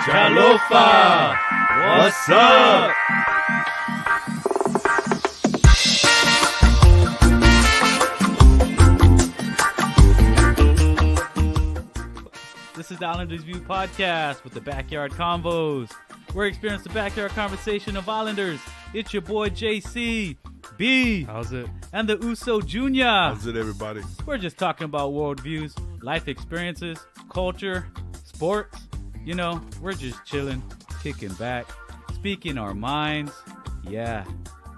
CHÅLOFA! What's up? This is the Islanders View podcast with the Backyard Convos. We're experiencing the backyard conversation of Islanders. It's your boy JC, B. How's it? And the Uso Jr. How's it, everybody? We're just talking about worldviews, life experiences, culture, sports. You know, we're just chilling, kicking back, speaking our minds. Yeah,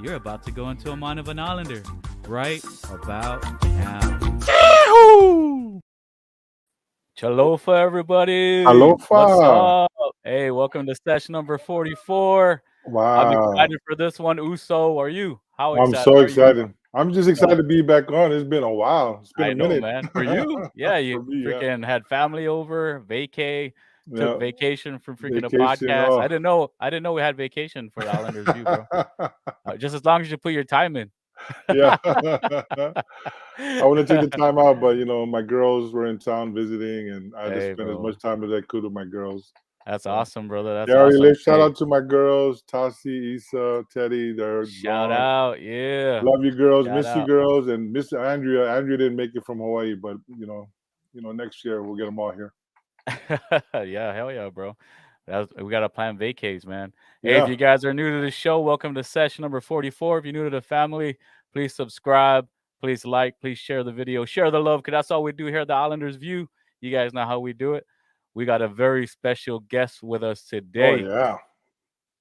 you're about to go into a mind of an Islander right about now. CHÅLOFA, everybody. CHÅLOFA. What's up? Hey, welcome to SESH number 44. Wow. I'm excited for this one. Uso, are you? How excited? I'm so excited. I'm just excited to be back on. It's been a while. It's been I a know, minute. man. For you? Yeah, you For me, freaking had family over, took Yeah. vacation from freaking a Vacation, podcast. oh. I didn't know we had vacation for the Islanders View, bro. Just as long as you put your time in. Yeah. I want to take the time out, but you know, my girls were in town visiting, and I just Hey, spent as bro. much time as I could with my girls. That's awesome, brother. That's They already awesome. live. Shout Hey, out to my girls, Tassi, Issa, Teddy. They're shout gone. out. Yeah. Love you, girls. Shout Miss you, out. girls, and Miss Andrea. Andrea didn't make it from Hawaii, but you know, next year we'll get them all here. Yeah, hell yeah, bro. We got to plan vacays, man. Hey, Yeah. if you guys are new to the show, welcome to session number 44. If you're new to the family, please subscribe. Please like. Please share the video. Share the love, because that's all we do here at the Islanders View. You guys know how we do it. We got a very special guest with us today. Oh yeah.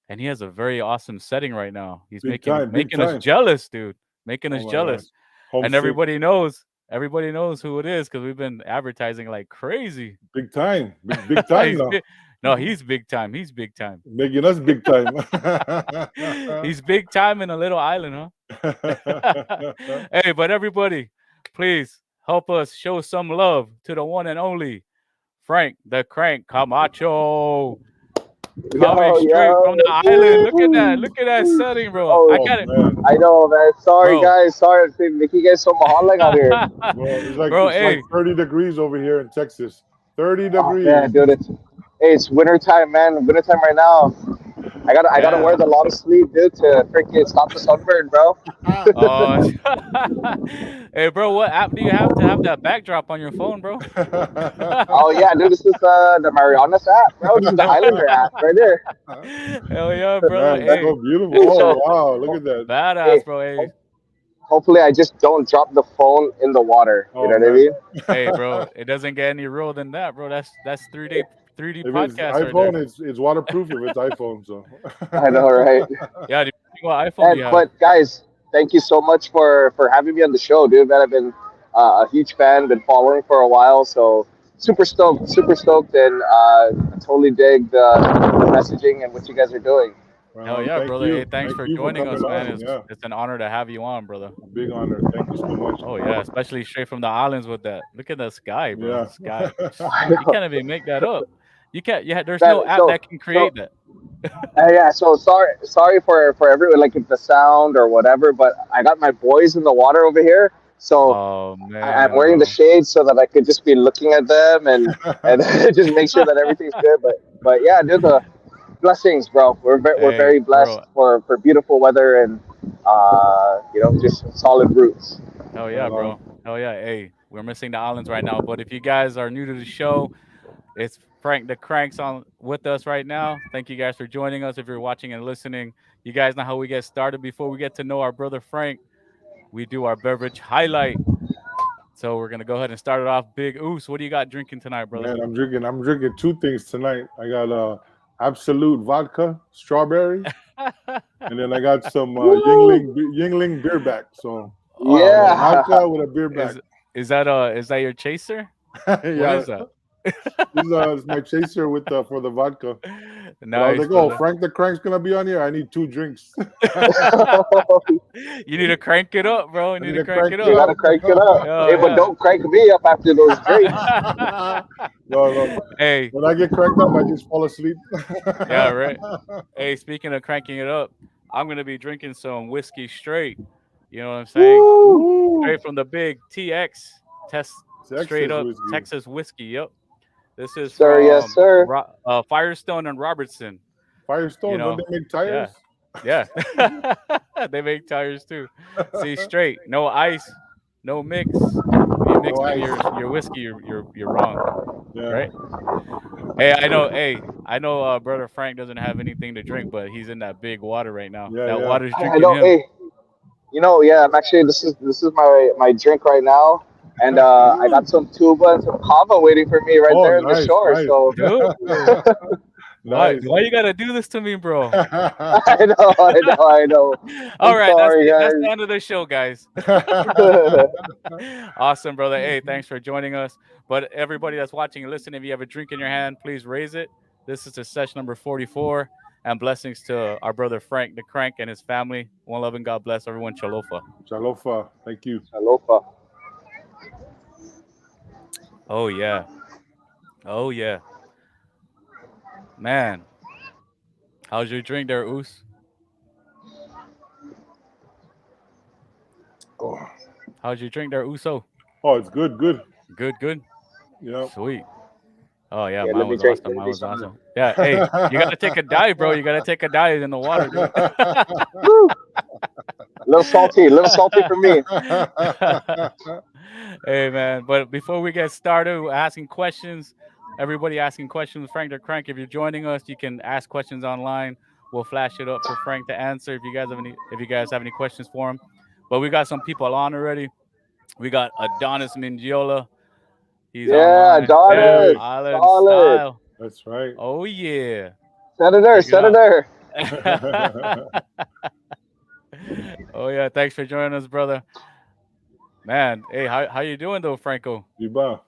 And he has a very awesome setting right now. He's Big making time. us jealous, dude. Making Oh us my jealous. gosh. Homesick. And everybody knows who it is, because we've been advertising like crazy. Big time. Big time He's now. No, he's big time. He's big time. Making us big time. He's big time in a little island, huh? Hey, but everybody, please help us show some love to the one and only Frank the Crank Camacho. Coming straight from the island. Look at that setting, bro. Oh, I got it. Man. I know, man. Sorry, Bro. guys. Sorry to make you guys so mahal out here. Well, it's like, Bro, it's hey. like 30 degrees over here in Texas. 30 Oh, degrees. man, dude, it's winter time, man. Winter time right now. I gotta wear the long sleeve, dude, to freaking stop the sunburn, bro. Hey, bro, what app do you have to have that backdrop on your phone, bro? Oh yeah, dude, this is the Marianas app, bro. This is the Islander app right there. Hell yeah, brother. Man, that's Hey, so beautiful. Oh, wow. Look at that. badass, bro. Hey, Hopefully, I just don't drop the phone in the water. You Oh, know what I man. mean? hey, bro. It doesn't get any real than that, bro. That's 3D If it's podcast right iPhone, there. it's waterproof if it's iPhone. So I know, right? Yeah, what iPhone do you have? But guys, thank you so much for having me on the show, dude. Man, I've been a huge fan, been following for a while, so super stoked, and totally dig the messaging and what you guys are doing. Hell yeah, thank brother. you. Hey, thanks Thank for you joining us, coming man. on. Yeah, It's an honor to have you on, brother. big honor. Thank you so much. Oh yeah, especially straight from the islands with that. Look at the sky, bro. Yeah. The sky. I You know. can't even make that up. You can't. Yeah, there's Man, no app that can create that. Yeah, so sorry for everyone, like if the sound or whatever, but I got my boys in the water over here, so Oh man. I'm wearing the shades so that I could just be looking at them and just make sure that everything's good. But yeah, dude, the blessings, bro. We're Hey, very blessed bro. for beautiful weather and just solid roots. Hell yeah, bro. Hell yeah. Hey, we're missing the islands right now. But if you guys are new to the show, it's Frank the Cranks on with us right now. Thank you guys for joining us. If you're watching and listening, you guys know how we get started. Before we get to know our brother Frank, we do our beverage highlight. So we're gonna go ahead and start it off. Big Oos, what do you got drinking tonight, brother? Man, I'm drinking two things tonight. I got Absolute vodka, strawberry, and then I got some Yingling beer back. So Yeah. vodka with a beer back. Is that your chaser? What Yeah, is that? this is my chaser with for the vodka. And I was Nice, like, oh, brother. Frank the Crank's gonna be on here. I need 2 drinks. You need to crank it up, bro. You need to crank it You up. gotta crank it up. Oh, Hey, but yeah. don't crank me up after those drinks. No. Hey, When I get cranked up, I just fall asleep. yeah, right. Hey, speaking of cranking it up, I'm gonna be drinking some whiskey straight. You know what I'm saying? Woo! Woo! Straight from the big TX, test straight Texas up whiskey. Texas whiskey. Yep. This is Sir, yes, from sir. Firestone and Robertson. You Firestone, don't know, they make yeah, tires? yeah. They make tires too. See, straight, no ice, no mix. If you mix No in ice. your whiskey, you're wrong, Yeah. right? Hey, I know. Hey, I know. Brother Frank doesn't have anything to drink, but he's in that big water right now. Yeah, That yeah. water's I drinking know. him. Hey, yeah. I'm actually this is my drink right now, and I got some tuba and some kava waiting for me right Oh, there in the nice, shore. nice. So Dude, why Nice. why you gotta do this to me, bro? I know. All I'm right, sorry, that's the guys. end of the show, guys. Awesome, brother. Hey, thanks for joining us. But everybody that's watching and listening, if you have a drink in your hand, please raise it. This is the session number 44. And blessings to our brother Frank the Crank and his family. One love and God bless everyone. Chalofa. Chalofa, thank you. Alofa. Oh yeah. Oh yeah. Man, how's your drink there, Oos? Oh, How's your drink there, Uso? oh, it's good, good. Good, good. Yeah. Sweet. Oh yeah, Yeah, mine was awesome. let me Mine drink was some. awesome. Yeah, hey, you gotta take a dive, bro. You gotta take a dive in the water, dude. Woo! A little salty for me. Hey man, but before we get started, we're asking questions. Everybody asking questions. Frank the Crank, if you're joining us, you can ask questions online. We'll flash it up for Frank to answer if you guys have any questions for him. But we got some people on already. We got Adonis Mingiola. He's Yeah, online. Yeah, Adonis, Hey, Island solid. Style. that's right. Oh yeah. Senator, Check it out. Senator. Oh yeah, thanks for joining us, brother. Man, hey, how you doing though, Franco? Diba. Say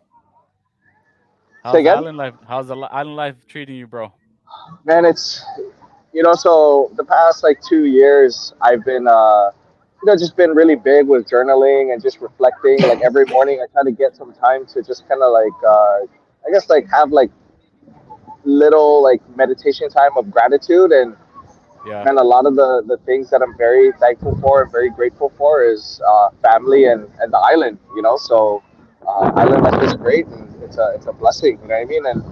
How's the again? island life? How's the island life treating you, bro? Man, it's so the past like 2 years, I've been just been really big with journaling and just reflecting. Like every morning, I try to get some time to just kind of like I guess like have like little like meditation time of gratitude. And Yeah, man, a lot of the things that I'm very thankful for and very grateful for is family and the island. So island life is great, and it's a blessing. You know what I mean? And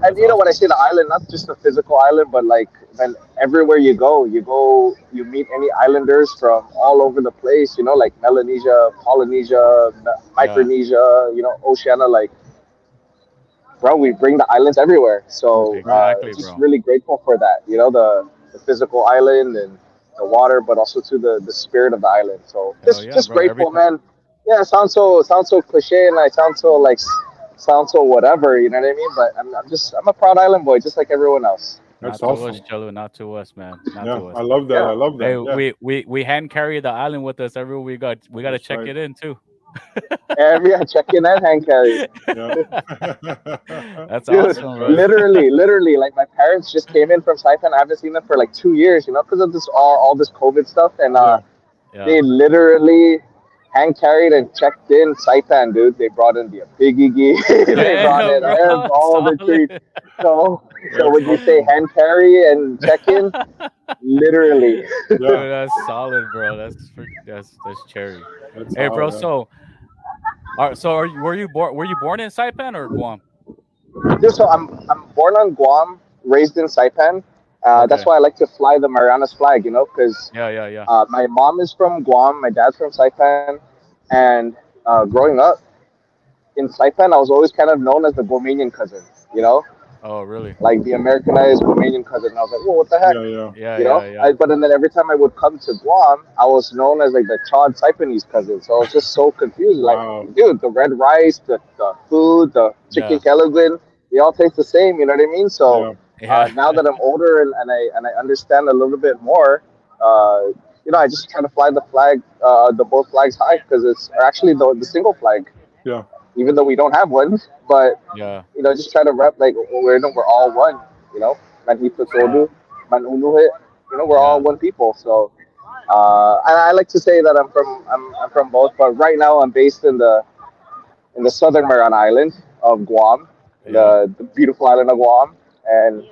that's when I awesome. say the island, not just a physical island, but like man, everywhere you meet any islanders from all over the place. Like Melanesia, Polynesia, Yeah, Micronesia, Oceania. Like, bro, we bring the islands everywhere. So exactly, just bro. really grateful for that. The physical island and the water, but also to the spirit of the island. So Hell just yeah, just bro. grateful, Everything. man. Yeah, it sounds so cliche, and I sound so like sound so whatever. You know what I mean? But I'm a proud island boy, just like everyone else. That's Not to us, awesome. Chelo. Not to us, man. Not Yeah, to I us. love that. Yeah, I love Hey, that. Yeah, we hand carry the island with us everywhere we got. We got to that's check right. it in too. every check in and hand carry. Yeah. That's Dude, awesome, Right. brother. literally, like my parents just came in from Saipan. I haven't seen them for like 2 years, because of this all this COVID stuff, and Yeah. Yeah. they literally hand carried and checked in Saipan, dude. They brought in the Biggie, they brought Damn, in bro. all the treats. Solid. So That's when you say awesome. hand carry and check in, literally. Yeah. Dude, that's solid, bro. That's cherry. That's Hey, how. bro. Yeah. Were you born? Were you born in Saipan or Guam? Dude, so I'm born on Guam, raised in Saipan. That's Okay. why I like to fly the Marianas flag, because Yeah, yeah, yeah. my mom is from Guam, my dad's from Saipan, and growing up in Saipan, I was always kind of known as the Guamanian cousin, you know, Oh, really? like the Americanized Romanian cousin. And I was like, whoa, what the heck? Yeah. Yeah. Yeah, yeah, yeah. But then every time I would come to Guam, I was known as like the Chad Saipanese cousin. So I was just so confused. Like, Wow. dude, the red rice, the food, the chicken Yeah, kelaguen, they all taste the same. You know what I mean? So Yeah. yeah. now that I'm older and I understand a little bit more, I just try to fly the flag, the both flags high because it's actually the single flag, Yeah. even though we don't have one. But Yeah. just try to rep like we're all one. You know, man hito Yeah. todo, man unuhit. We're all Yeah. one people. So and I like to say that I'm from both, but right now I'm based in the southern Mariana Island of Guam, Yeah. the beautiful island of Guam, and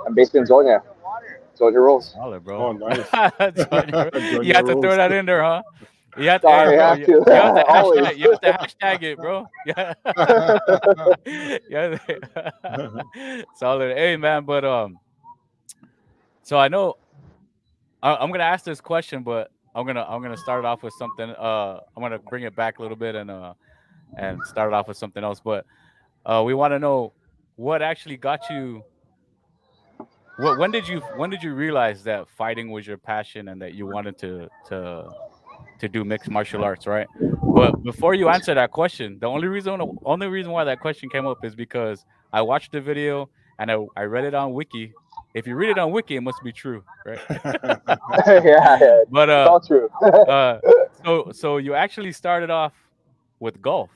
I'm based in Zonia Rose. Solid, bro. Oh, nice. You Junior have to throw roast. that in there, huh? You have to, hey, Sorry, bro. have to. You have to Always. hashtag. You have to hashtag it, bro. Yeah. Yeah. Solid. Hey, man. But so I know I'm gonna ask this question, but I'm gonna start it off with something. I'm gonna bring it back a little bit and start it off with something else. But we want to know what actually got you. When did you realize that fighting was your passion and that you wanted to do mixed martial arts, right? But before you answer that question, the only reason why that question came up is because I watched the video and I read it on Wiki. If you read it on Wiki, it must be true, right? Yeah, yeah, But it's all true. uh, so you actually started off with golf,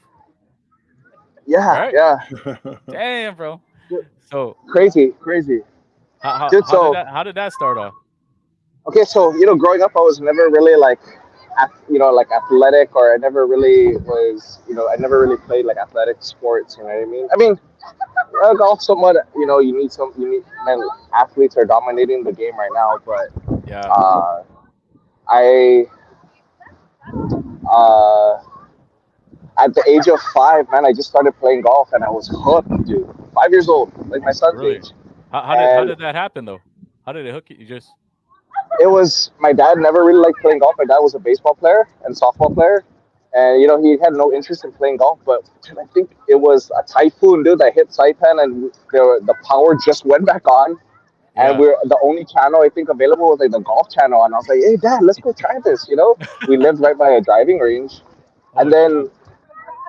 Yeah, right? yeah. Damn, bro. So Crazy, crazy, how how, dude. how did So that how did that start off? okay, so growing up, I was never really like, like athletic, or I never really was, I never really played like athletic sports. You know what I mean? I mean, golf somewhat. You need, man, athletes are dominating the game right now, but Yeah. uh, I uh, at the age of 5, man, I just started playing golf and I was hooked, dude. 5 years old, like my son's Really? age, How and did that happen though? How did it hook you? You just it was my dad never really liked playing golf. My dad was a baseball player and softball player, and he had no interest in playing golf. But dude, I think it was a typhoon, dude, that hit Saipan, and the power just went back on. And yeah. we're the only channel I think available was like the golf channel, and I was like, "Hey, Dad, let's go try this." We lived right by a driving range, and Oh then shit.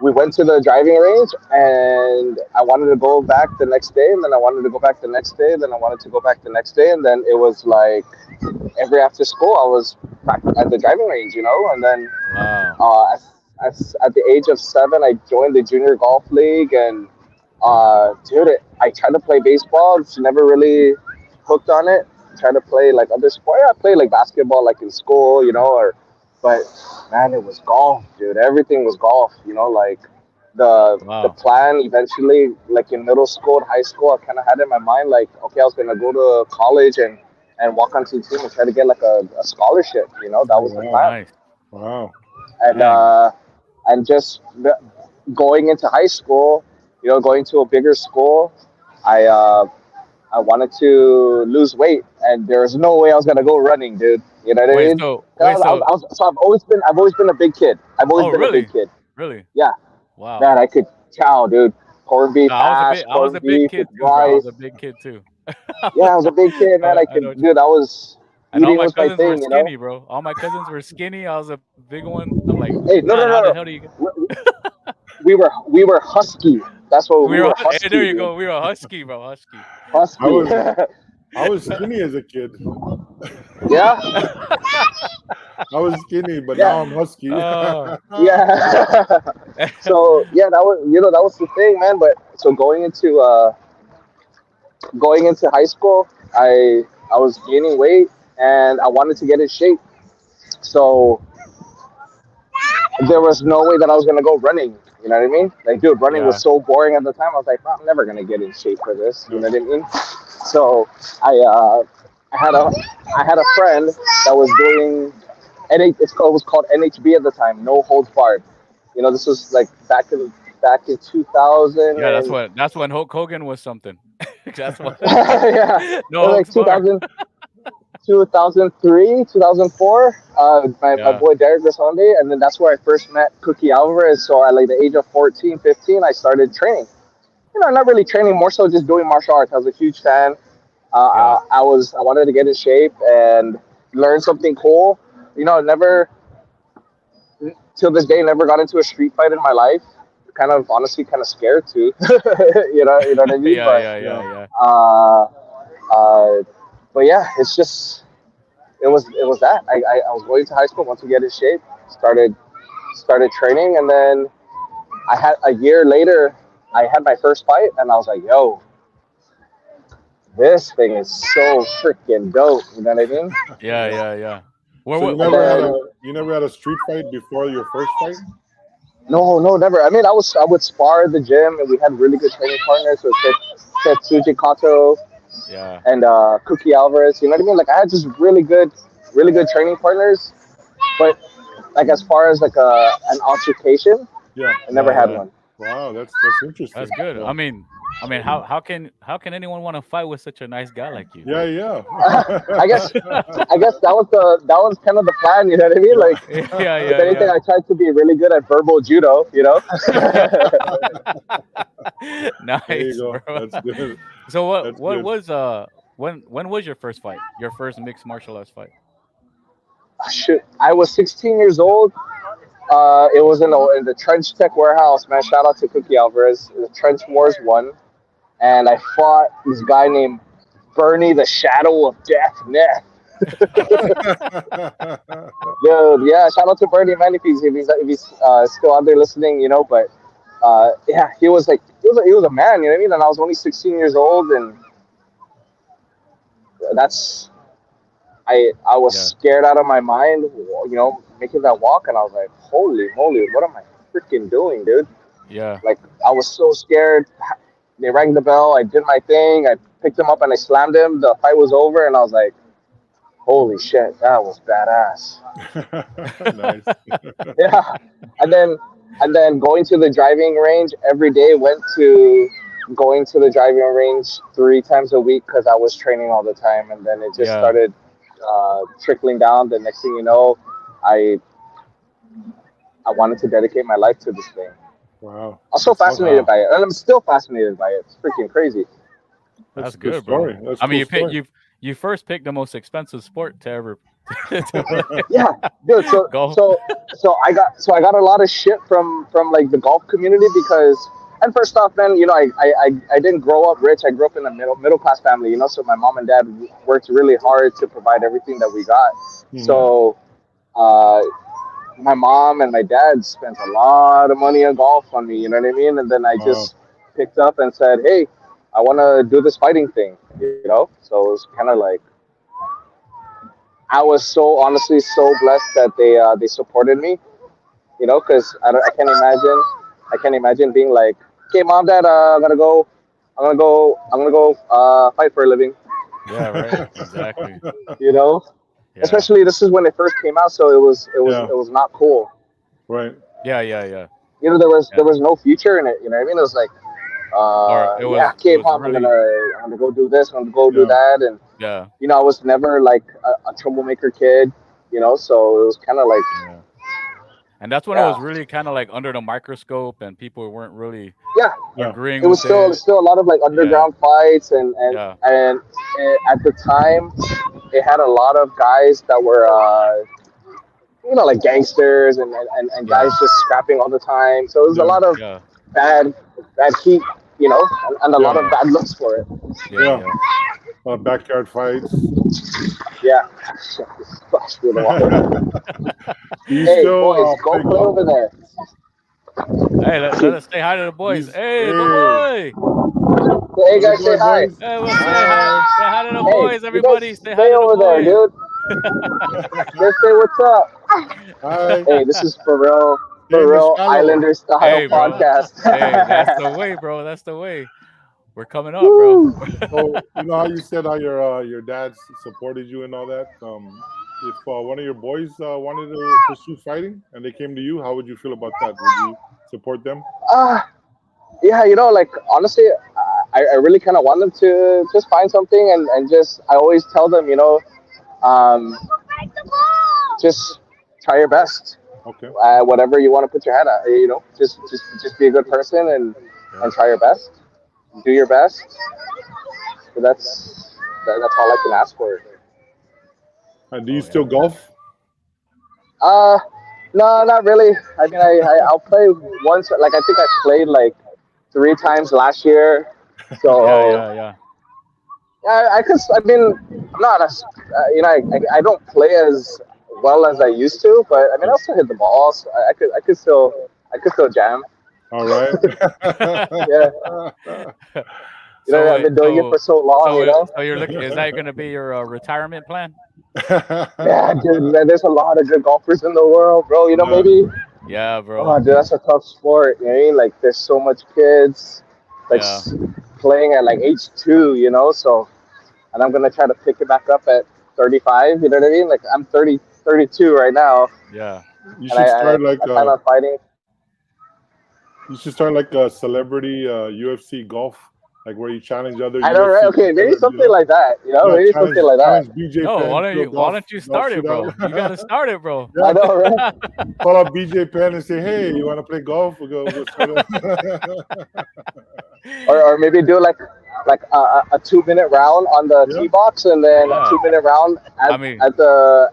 we went to the driving range, and I wanted to go back the next day, and then I wanted to go back the next day, then I wanted to go back the next day, and then it was like every after school I was at the driving range, and then Wow. at the age of 7, I joined the junior golf league, and dude, I tried to play baseball, just never really hooked on it. Tried to play like other sport. I played like basketball, like in school, or but man, it was golf, dude. Everything was golf, like the Wow. plan eventually, like in middle school and high school, I kind of had in my mind like, okay, I was gonna go to college and walk onto the team and try to get like a scholarship. That Oh was the wow, plan. Nice. wow. And Dang. just going into high school, going to a bigger school, I I wanted to lose weight, and there was no way I was gonna go running, dude. You know what I Wait, mean? so wait, so So I've always been a big kid. I've always oh been a big really? kid. Really? Yeah, Wow. man, I could chow, dude. Corned No, beef I was a hash, big I was corned a big beef kid with too, bro. I was rice. a big kid too. Yeah, I was a big kid, man. I know what you Dude. I was and all eating my was my cousins were thing. skinny, bro. All my cousins were skinny. I was a big one. I'm like, Hey, no, man, no, how no, the hell no. do you get We were husky. That's what we were, Hey, there husky, you dude. go. We were husky, bro. Husky. I Husky. was I was skinny as a kid. Yeah, I was skinny, but yeah, now I'm husky. uh, yeah. So yeah, that was the thing, man. But so going into high school, I was gaining weight and I wanted to get in shape. So there was no way that I was gonna go running. You know what I mean? Like, dude, running was yeah. so boring at the time. I was like, I'm never gonna get in shape for this. You Yeah. know what I mean? So I uh, I had a I had a friend that was doing it was called NHB at the time, no holds barred. This was like back in 2000 Yeah, and that's when Hulk Hogan was something. That's what yeah, it no was like Hulk's bar. 2003, 2004. My Yeah. boy Derek Grisonde, and then that's where I first met Cookie Alvarez. So at like the age of 14, 15, I started training. Not really training, more so just doing martial arts. I was a huge fan. Yeah. I wanted to get in shape and learn something cool. Never till this day never got into a street fight in my life. Kind of honestly, kind of scared too. You know what I mean. Yeah, But yeah, yeah, Yeah. yeah. uh, uh, but yeah, it's just it was that I was going to high school, once to get in shape, started training, and then I had a year later I had my first fight, and I was like, yo, this thing is so freaking dope. You know what I mean? Yeah, yeah, yeah. Where So what And where then you never had a street fight before your first fight? no, no, never. I mean, I would spar at the gym, and we had really good training partners with Tetsuji Kato yeah. and Cookie Alvarez. You know what I mean? Like, I had just really good training partners. But like as far as like an altercation, Yeah. I never Yeah, had yeah. one. Wow, that's That's interesting. good. Yeah. I mean, how can anyone want to fight with such a nice guy like you? Yeah, yeah. I guess I guess that was kind of the plan. You know what I mean? Yeah. Like, Yeah, if yeah, anything, yeah. I tried to be really good at verbal judo. You know? There you Nice, go. bro. That's good. So what That's what good. was when was your first fight? Your first mixed martial arts fight? Shoot, I was 16 years old. It was in the Trench Tech warehouse. Man, shout out to Cookie Alvarez. The Trench Wars 1, and I fought this guy named Bernie the Shadow of Death Neth. Dude, yeah, shout out to Bernie, man, if he's still out there listening, But yeah, he was a man, you know what I mean? And I was only 16 years old, and that's I was Yeah, scared out of my mind, making that walk, and I was like, holy moly, what am I freaking doing, dude? yeah, Like, I was so scared. They rang the bell. I did my thing. I picked him up and I slammed him. The fight was over, and I was like, holy shit, that was badass. Nice. Yeah, and then going to the driving range every day. Went to going to the driving range 3 times a week because I was training all the time, and then it just yeah, started trickling down. The next thing you know, I I wanted to dedicate my life to this thing. Wow. I'm so That's awesome. fascinated wow. by it, and I'm still fascinated by it. It's freaking crazy. That's That's a good good, bro. story. That's a I mean, cool story. you first picked the most expensive sport to ever to play Yeah, dude. So golf. so so I got a lot of shit from like the golf community because. And first off, man, I didn't grow up rich. I grew up in a middle class family, So my mom and dad worked really hard to provide everything that we got. Hmm. Yeah, So uh, my mom and my dad spent a lot of money on golf on me. You know what I mean? And then I Wow. just picked up and said, "Hey, I want to do this fighting thing." So it was kind of like I was so honestly so blessed that they supported me. Because I can't imagine being like, "Okay, mom, dad, I'm gonna go fight for a living." yeah, right. Exactly. You know, Yeah, especially this is when it first came out, so Yeah. it was not cool. Right. yeah, yeah, yeah, There was yeah. no future in it. You know what I mean? It was like, Or yeah, it okay, was mom, I'm really gonna I'm gonna go do this, I'm gonna go do Yeah. that, and yeah, I was never like a troublemaker kid. So it was kind of like, yeah. And that's when it yeah, was really kind of like under the microscope, and people weren't really yeah. Yeah. agreeing It was with it. still a lot of like Yeah, underground fights, yeah, at the time, it had a lot of guys that were like gangsters and guys yeah, just scrapping all the time. So it was a Yeah. lot of yeah, bad bad heat, and a lot Yeah. of yeah, bad looks for it. yeah, Yeah. yeah. Backyard fights. Yeah. Splash through the water. Do you Hey, still boys, go play play golf? over there. Hey, let us say hi to the boys. He's Hey, boy, hey. boy. Hey, How's it guys, say going, hi. boys? Hey, we'll say hi. Hi. Say hi to the Hey, boys, you guys everybody. Say hi stay to the over there, boys. dude. Just say what's up. Hi. Hey, this is Stay in for the real shallow. Islander style Hey, bro. podcast. Hey, that's the way, bro. That's the way. We're coming up, bro. Woo. So you know how you said how your dad supported you and all that. If one of your boys wanted to pursue fighting and they came to you, how would you feel about that? Would you support them? Uh, yeah, like honestly, I really kind of want them to just find something and just, I always tell them, um, just try your best. Okay. Whatever you want to put your head at, just be a good person Yeah. and try your best, do your best. So that's all I can ask for. Do you Oh still yeah. golf? Uh, no, not really. I mean, I'll play once. Like, I think I played like 3 times last year. Yeah, So yeah, yeah. yeah, I could. I mean, I'm not as I don't play as well as I used to, but I mean, Yeah. I still hit the ball. So I could still jam. All right. Yeah, So I've been doing it so for so long. so you're looking. Is that going to be your retirement plan? Yeah, dude, man, there's a lot of good golfers in the world, bro. Yeah. Maybe. Yeah, bro. Oh, dude, that's a tough sport. You know what I mean? Like, there's so much kids, like Yeah, playing at like age 2. So, and I'm gonna try to pick it back up at 35. You know what I mean? Like, I'm 32 right now. yeah. You and should start like I plan on fighting. you should start like a celebrity UFC golf, like where you challenge other I know, right? UFC Okay, maybe competitors. You something know, like that. You know, yeah, maybe something like that. challenge BJ No, Penn to a why golf don't you golf start it, shootout. bro? You gotta start it, bro. Yeah, I know, right? call up BJ Penn and say, "Hey, you want to play golf? We'll go start it." Or maybe do like a 2 minute round on the Yeah, tee box, and then a Yeah. 2 minute round I mean, at the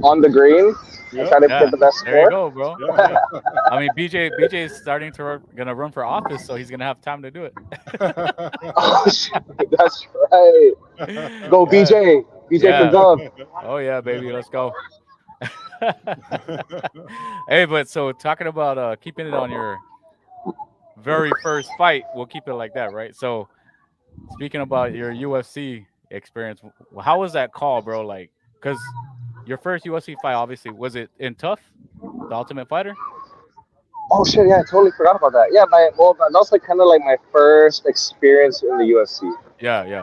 on the green, and yeah, try to get yeah. the best There you score. go, bro. yeah, Yeah. I mean, BJ is starting to gonna run for office, so he's gonna have time to do it. Oh shit, that's right. Go Yeah. BJ for Yeah. gov. Oh yeah, baby. Let's go. Hey, but so talking about keeping it on your very first fight, we'll keep it like that, right? So speaking about your UFC experience, how was that call, bro? Like, cause your first UFC fight, obviously, was it in Tough, the Ultimate Fighter? Oh shit, yeah, I totally forgot about that. Yeah, that was like kind of like my first experience in the UFC. Yeah, yeah.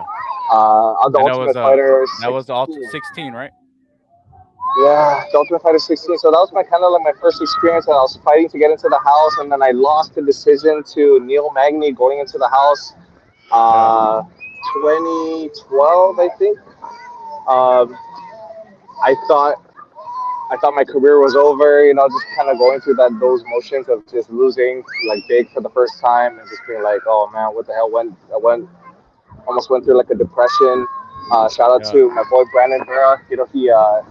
On the And Ultimate Fighter that was the 16. 16, right? Yeah, the Ultimate Fighter 16. So that was my kind of like my first experience. And I was fighting to get into the house, and then I lost the decision to Neil Magny going into the house. Yeah, Uh, 2012, I think. Um, I thought I thought my career was over. You know, just kind of going through those motions of just losing like big for the first time, and just being like, oh man, what the hell? Almost went through like a depression. Shout out yeah, to my boy Brandon Vera. You know,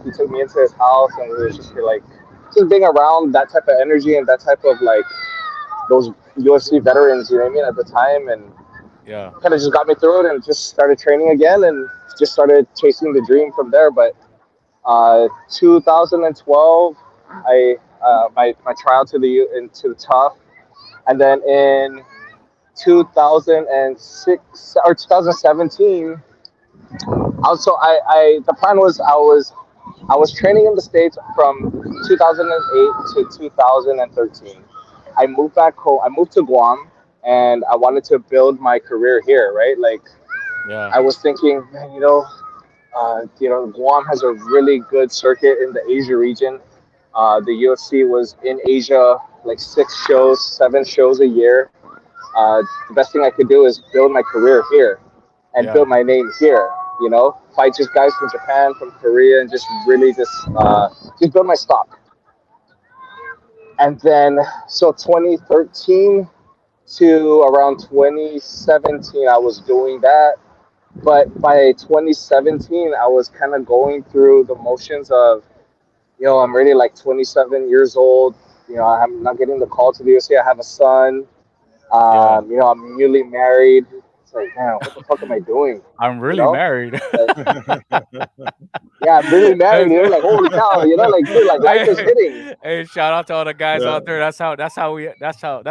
he took me into his house, and we was just like just being around that type of energy and that type of like those UFC veterans. You know what I mean at the time, and yeah, kind of just got me through it, and just started training again, and just started chasing the dream from there. But 2012, my trial to the into the tough, and then in 2006 or 2017. Also, the plan was I was training in the States from 2008 to 2013. I moved back home. I moved to Guam, and I wanted to build my career here. Right, like yeah, I was thinking, man, Guam has a really good circuit in the Asia region. The UFC was in Asia like 6 shows, 7 shows a year. The best thing I could do is build my career here and yeah, build my name here. You know, fight just guys from Japan, from Korea, and just really just build my stock. And then so 2013 to around 2017, I was doing that. But by 2017, I was kind of going through the motions of, I'm already like 27 years old. I'm not getting the call to the UFC. I have a son. yeah. I'm newly married. It's like, man, what the fuck am I doing? I'm You really know, married. like, yeah, I'm really married. Like, holy cow, like, dude, like, life is Hey, hitting. hey, shout out to all the guys yeah. out there. That's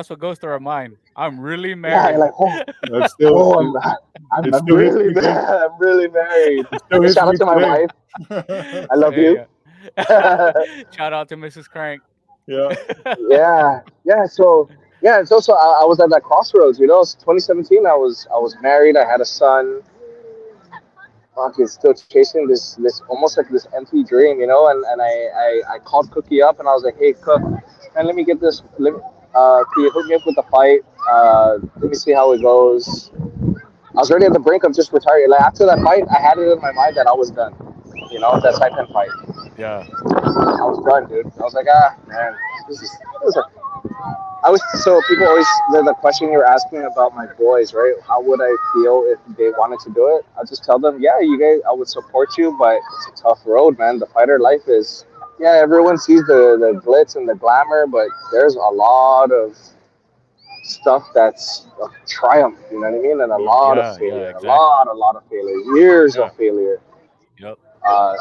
what goes through our mind. I'm really Yeah, you're married. like, oh, That's still oh, it I'm still hits really, me today. I'm really married. It still Hey, hits shout out me to my today. wife. I love Hey, you. shout out to Mrs. Crank. Yeah. Yeah. So yeah, it's also I was at that crossroads. 2017. I was married. I had a son. Fuck, he's still chasing this almost like this empty dream. And I called Cookie up and I was like, hey Cook, man, let me get this. Can you hook me up with the fight? Let me see how it goes. I was already at the brink of just retiring. Like after that fight, I had it in my mind that I was done. That Saipan fight. Yeah, I was done, dude. I was like, man, this is I was so people always the question you're asking about my boys, right? How would I feel if they wanted to do it? I just tell them, yeah, you guys, I would support you, but it's a tough road, man. The fighter life is, yeah, everyone sees the glitz and the glamour, but there's a lot of stuff that's a triumph, you know what I mean, and a lot of yeah, failure, exactly. a lot of failure, years Yeah, of failure. yep.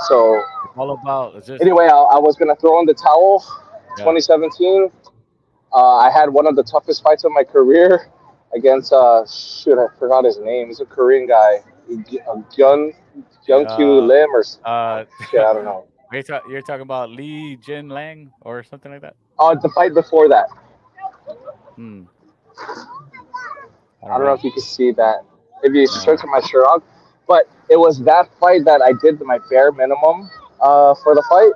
So It's all about it's just anyway, I was gonna throw in the towel. yeah. 2017. I had one of the toughest fights of my career against shoot, I forgot his name. He's a Korean guy, Young Kyu Uh, Lim or uh, shit. I don't know. you're talking about Lee Jin Lang or something like that. The fight before that, Hmm. I I don't don't know know. if you can see that. If you search No. for my shirt on, but it was that fight that I did my bare minimum for the fight.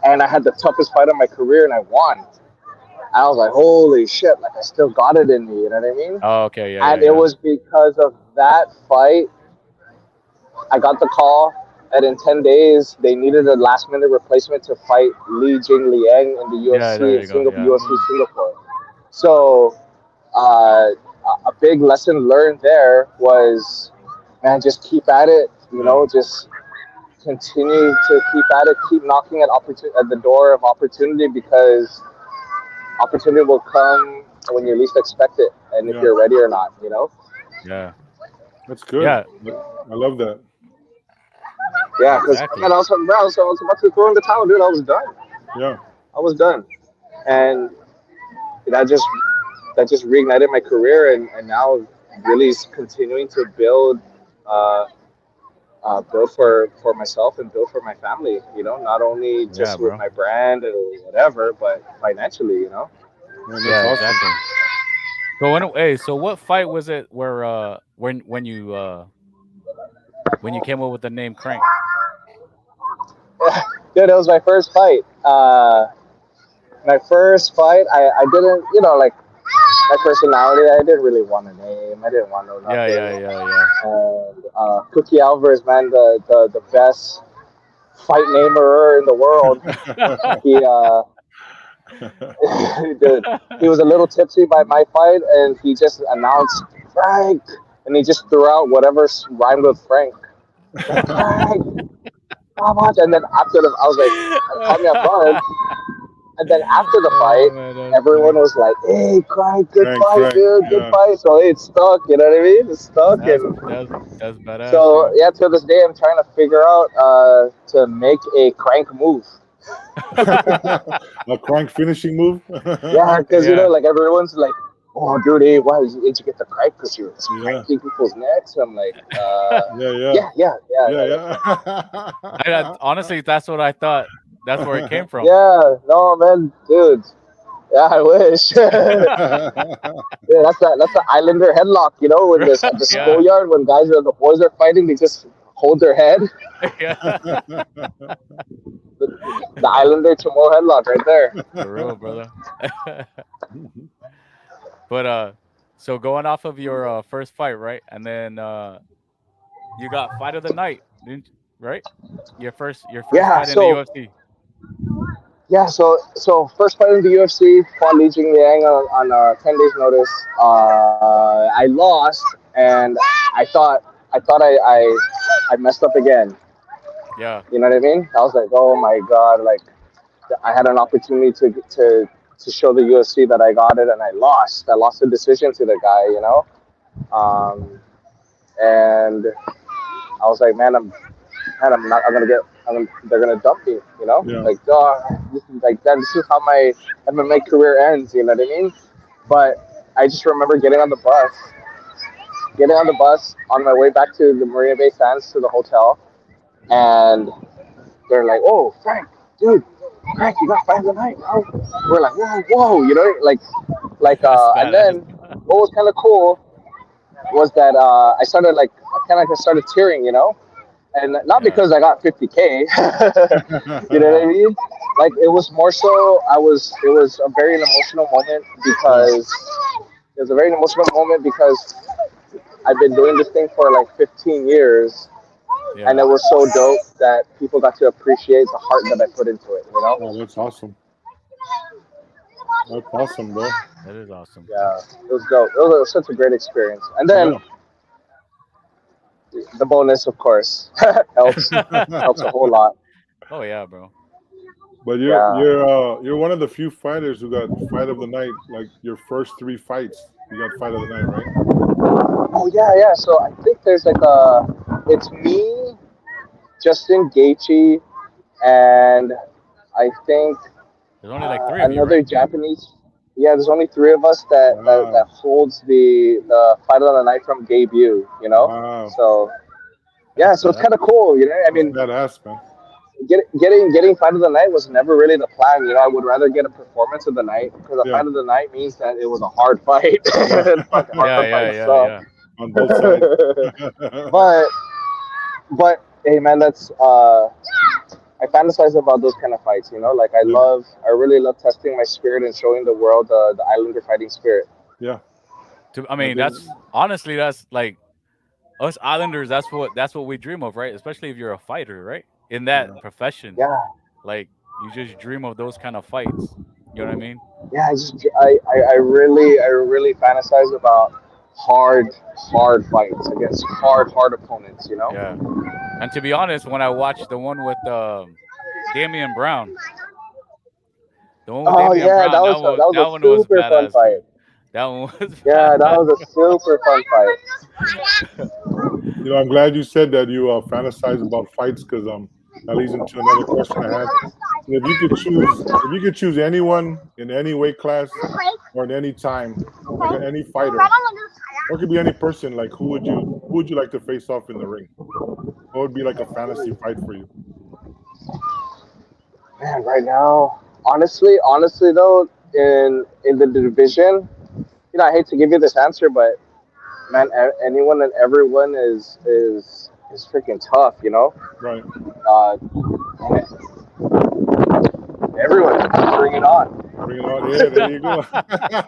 and I had the toughest fight of my career, and I won. I was like, holy shit! Like I still got it in me. You know what I mean? Oh, okay. Yeah, yeah, And it yeah. was because of that fight I got the call that in 10 days they needed a last minute replacement to fight Li Jing Liang in the Yeah, UFC there in you go. Singapore, Yeah. UFC Singapore. So a big lesson learned there was, man, just keep at it. You Yeah. know, just continue to keep at it. Keep knocking at the door of opportunity because opportunity will come when you least expect it, and if Yeah. you're ready or not. You know. Yeah. That's good. Yeah. I love that. Yeah, because Exactly. man, I was about to throw in the towel, dude. I was done. Yeah. I was done, and that just that just reignited my career, and now really is continuing to uh, build for myself and build for my family. You know, not only Yeah, just with bro. my brand or whatever, but financially. You know. Man, that's Yeah, awesome. exactly. So hey, so what fight was it where when you came up with the name Crank? Dude, it was my first fight. My first fight, I didn't, like my personality. I didn't really want a name. I didn't want no Yeah, nothing. yeah, yeah, yeah. And Cookie Alvarez, man, the best fight namer in the world. He dude, he was a little tipsy by my fight, and he just announced Frank, and he just threw out whatever rhymed with Frank. Like Frank, how much? And then after I was like, it caught me off guard. And then after the fight, Oh man, that's everyone funny. was like, "Hey, Frank, good Crank, fight, crank. dude, good Yeah. fight." So it stuck. You know what I mean? It stuck, That's and that's that's badass, so dude. yeah. To this day, I'm trying to figure out to make a crank move. A crank finishing move. Yeah, because Yeah. like everyone's like, "Oh, dude, hey, why did you get the crank? Because you're Yeah. cranking people's necks." I'm like, Yeah. Yeah. yeah, yeah, yeah, Yeah. no, that's right. Yeah. Honestly, that's what I thought. That's where it came from. Yeah, no, man, dude. Yeah, I wish. Yeah, that's the Islander headlock. You know, when this at the Yeah. schoolyard when the boys are fighting, they just hold their head. Yeah. The Islander Chamorro headlock right there. For real, brother. But so going off of your first fight, right? And then you got fight of the night, didn't you? Right? Your first Yeah, fight in the so UFC. so first fight in the UFC, fought Li Jing Liang on 10 days notice. I lost, and I thought I messed up again. Yeah. You know what I mean? I was like, oh my god, like I had an opportunity to show the UFC that I got it, and I lost. I lost the decision to the guy, um, and I was like, man, I'm not. I'm gonna get. They're gonna dump me. Yeah. Like, oh, this is how my MMA career ends. You know what I mean? But I just remember getting on the bus on my way back to the Marina Bay Sands to the hotel, and they're like, "Oh, Frank, dude, Frank, you got fight of the night, bro." We're like, "Whoa, whoa," That's and badass. then what was kind of cool was that I started I kind of started tearing, and not Yeah. because I got 50K, you know what I mean? Like it was more so it was a very emotional moment Yeah. because I've been doing this thing for like 15 years, and Yeah. it was so dope that people got to appreciate the heart that I put into it. Oh, that's awesome. That's awesome, bro. That is awesome. Yeah, it was dope. It was such a great experience. And then Yeah. the bonus, of course, helps a whole lot. Oh yeah, bro. But Yeah. you're one of the few fighters who got fight of the night. Like your first three fights, you got fight of the night, right? Oh yeah, yeah. So I think there's it's me, Justin Gaethje, and I think There's only like three of you, another right? Japanese. Yeah, there's only three of us that Wow. holds the fight of the night from debut. Wow. So That's yeah, so it's badass. kind of cool. I That's mean, badass, man. getting fight of the night was never really the plan. I would rather get a performance of the night because a Yeah. fight of the night means that it was a hard fight. Yeah. And fucking Yeah, hard yeah, fights yeah, suck. yeah. On both sides. but hey man, that's I fantasize about those kind of fights. You know, like Yeah, I really love testing my spirit and showing the world the Islander fighting spirit. yeah. I I mean, think that's honestly that's like us Islanders. That's what we dream of, right? Especially if you're a fighter, right? In that yeah, profession, Yeah, like you just dream of those kind of fights. You know what I mean? yeah. I really fantasize about hard fights against hard opponents. You know. Yeah. And to be honest, when I watched the one with Damian Brown, the one with Oh Damian yeah, Brown, that was that a one was super fun badass, fight. dude. That one was Yeah, that badass. was a super fun fight. I'm glad you said that you fantasize about fights because that leads into another question I had. If you could choose anyone in any weight class or in any time, like any fighter, or it could be any person, like who would you like to face off in the ring? What would be like a fantasy fight for you? Man, right now, honestly though, in the division, I hate to give you this answer, but man, anyone and everyone is freaking tough. You know, Right. uh, everyone, bring it on. Bring it on. Yeah, there you go.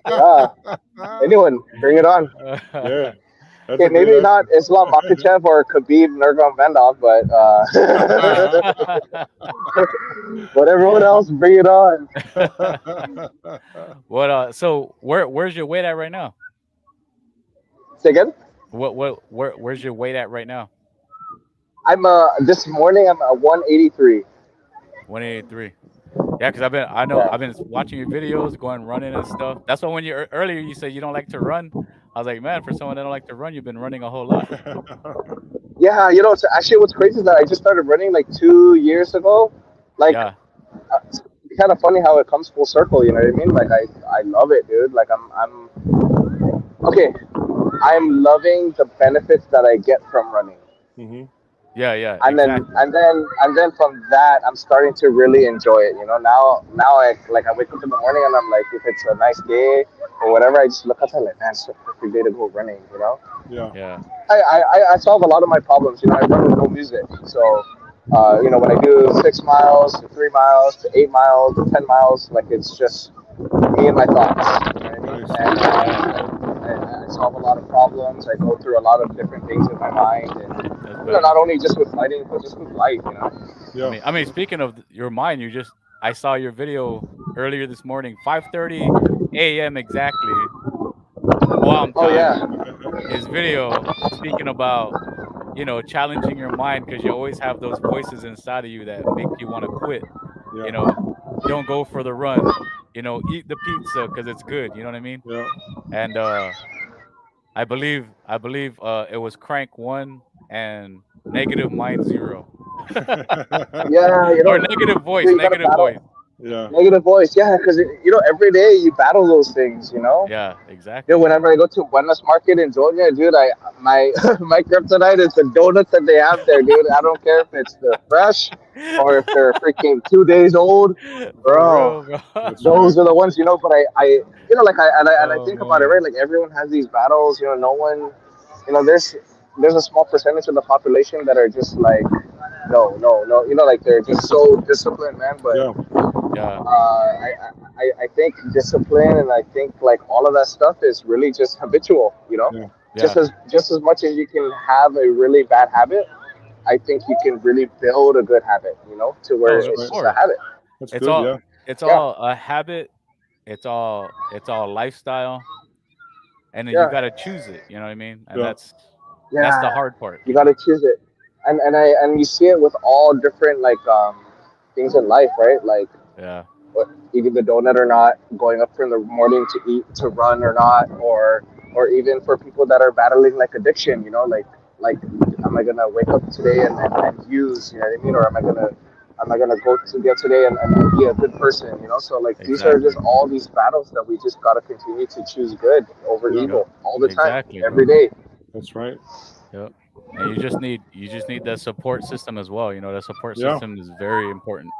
Yeah, anyone, bring it on. Yeah, that's Okay, a great maybe not answer. Islam Makhachev or Khabib Nurmagomedov, but but everyone else, bring it on. What so where's your weight at right now? Say again. Where's your weight at right now? I'm this morning I'm at 183. 183. Yeah, because I know Yeah. I've been watching your videos, going running and stuff. That's why when you earlier you said you don't like to run. I was like, man, for someone that don't like to run, you've been running a whole lot. Yeah, so actually what's crazy is that I just started running like 2 years ago. Like, Yeah, it's kind of funny how it comes full circle. You know what I mean? Like, I love it, dude. Like, I'm okay. I'm loving the benefits that I get from running, Hmm. yeah, and then exactly. from that, I'm starting to really enjoy it. You know, now I wake up in the morning and I'm like, if it's a nice day or whatever, I just look outside like, man, it's a perfect day to go running. You know. Yeah. Yeah, I solve a lot of my problems. You know, I run with no music. So, when I do 6 miles to 3 miles to 8 miles to 10 miles, like it's just me and my thoughts. You know what I mean? Nice. And yeah, I solve a lot of problems. I go through a lot of different things in my mind, and that's better. not only just with fighting, but just with life. You know? Yeah. I mean, speaking of your mind, I saw your video earlier this morning, 5:30 a.m. exactly, Guam Oh time. yeah, His video speaking about challenging your mind because you always have those voices inside of you that make you want to quit. You Yeah. know, don't go for the run. Eat the pizza because it's good. You know what I mean? Yeah. And I believe it was crank one and negative mind zero. yeah. Or negative voice, You gotta negative voice. battle Yeah. negative voice. Yeah, because every day you battle those things. You know. Yeah, exactly. Whenever I go to Buenos Market in Georgia, dude, my my kryptonite is the donuts that they have there, dude. I don't care if they're fresh or if they're freaking 2 days old, For bro. real, bro. That's right. Those are the ones, But like I Oh think about it, man. right? Like everyone has these battles. No one, there's a small percentage of the population that are just like, no, no, no. Like they're just so disciplined, man. But Yeah. Yeah, I think discipline and I think like all of that stuff is really just habitual, Yeah. yeah. just as much as you can have a really bad habit, I think you can really build a good habit, to where Oh, That's of it's right. just a course. habit. That's It's good. all Yeah. it's Yeah, all a habit. It's all lifestyle, and then you yeah, got to choose it. You know what I mean? And Yeah. that's the yeah. hard part. You got to choose it, and you see it with all different like things in life, right? Like Yeah, eating the donut or not, going up in the morning to eat, to run or not, or even for people that are battling like addiction, like am I gonna wake up today and use, you know what I mean, or am I gonna go to get today and be a good person, So like these are just exactly. all these battles that we just gotta continue to choose good over Yeah. Yep. evil all the time, Exactly, every bro. day. That's right. Yep. And you just need that support system as well. That support Yeah. system is very important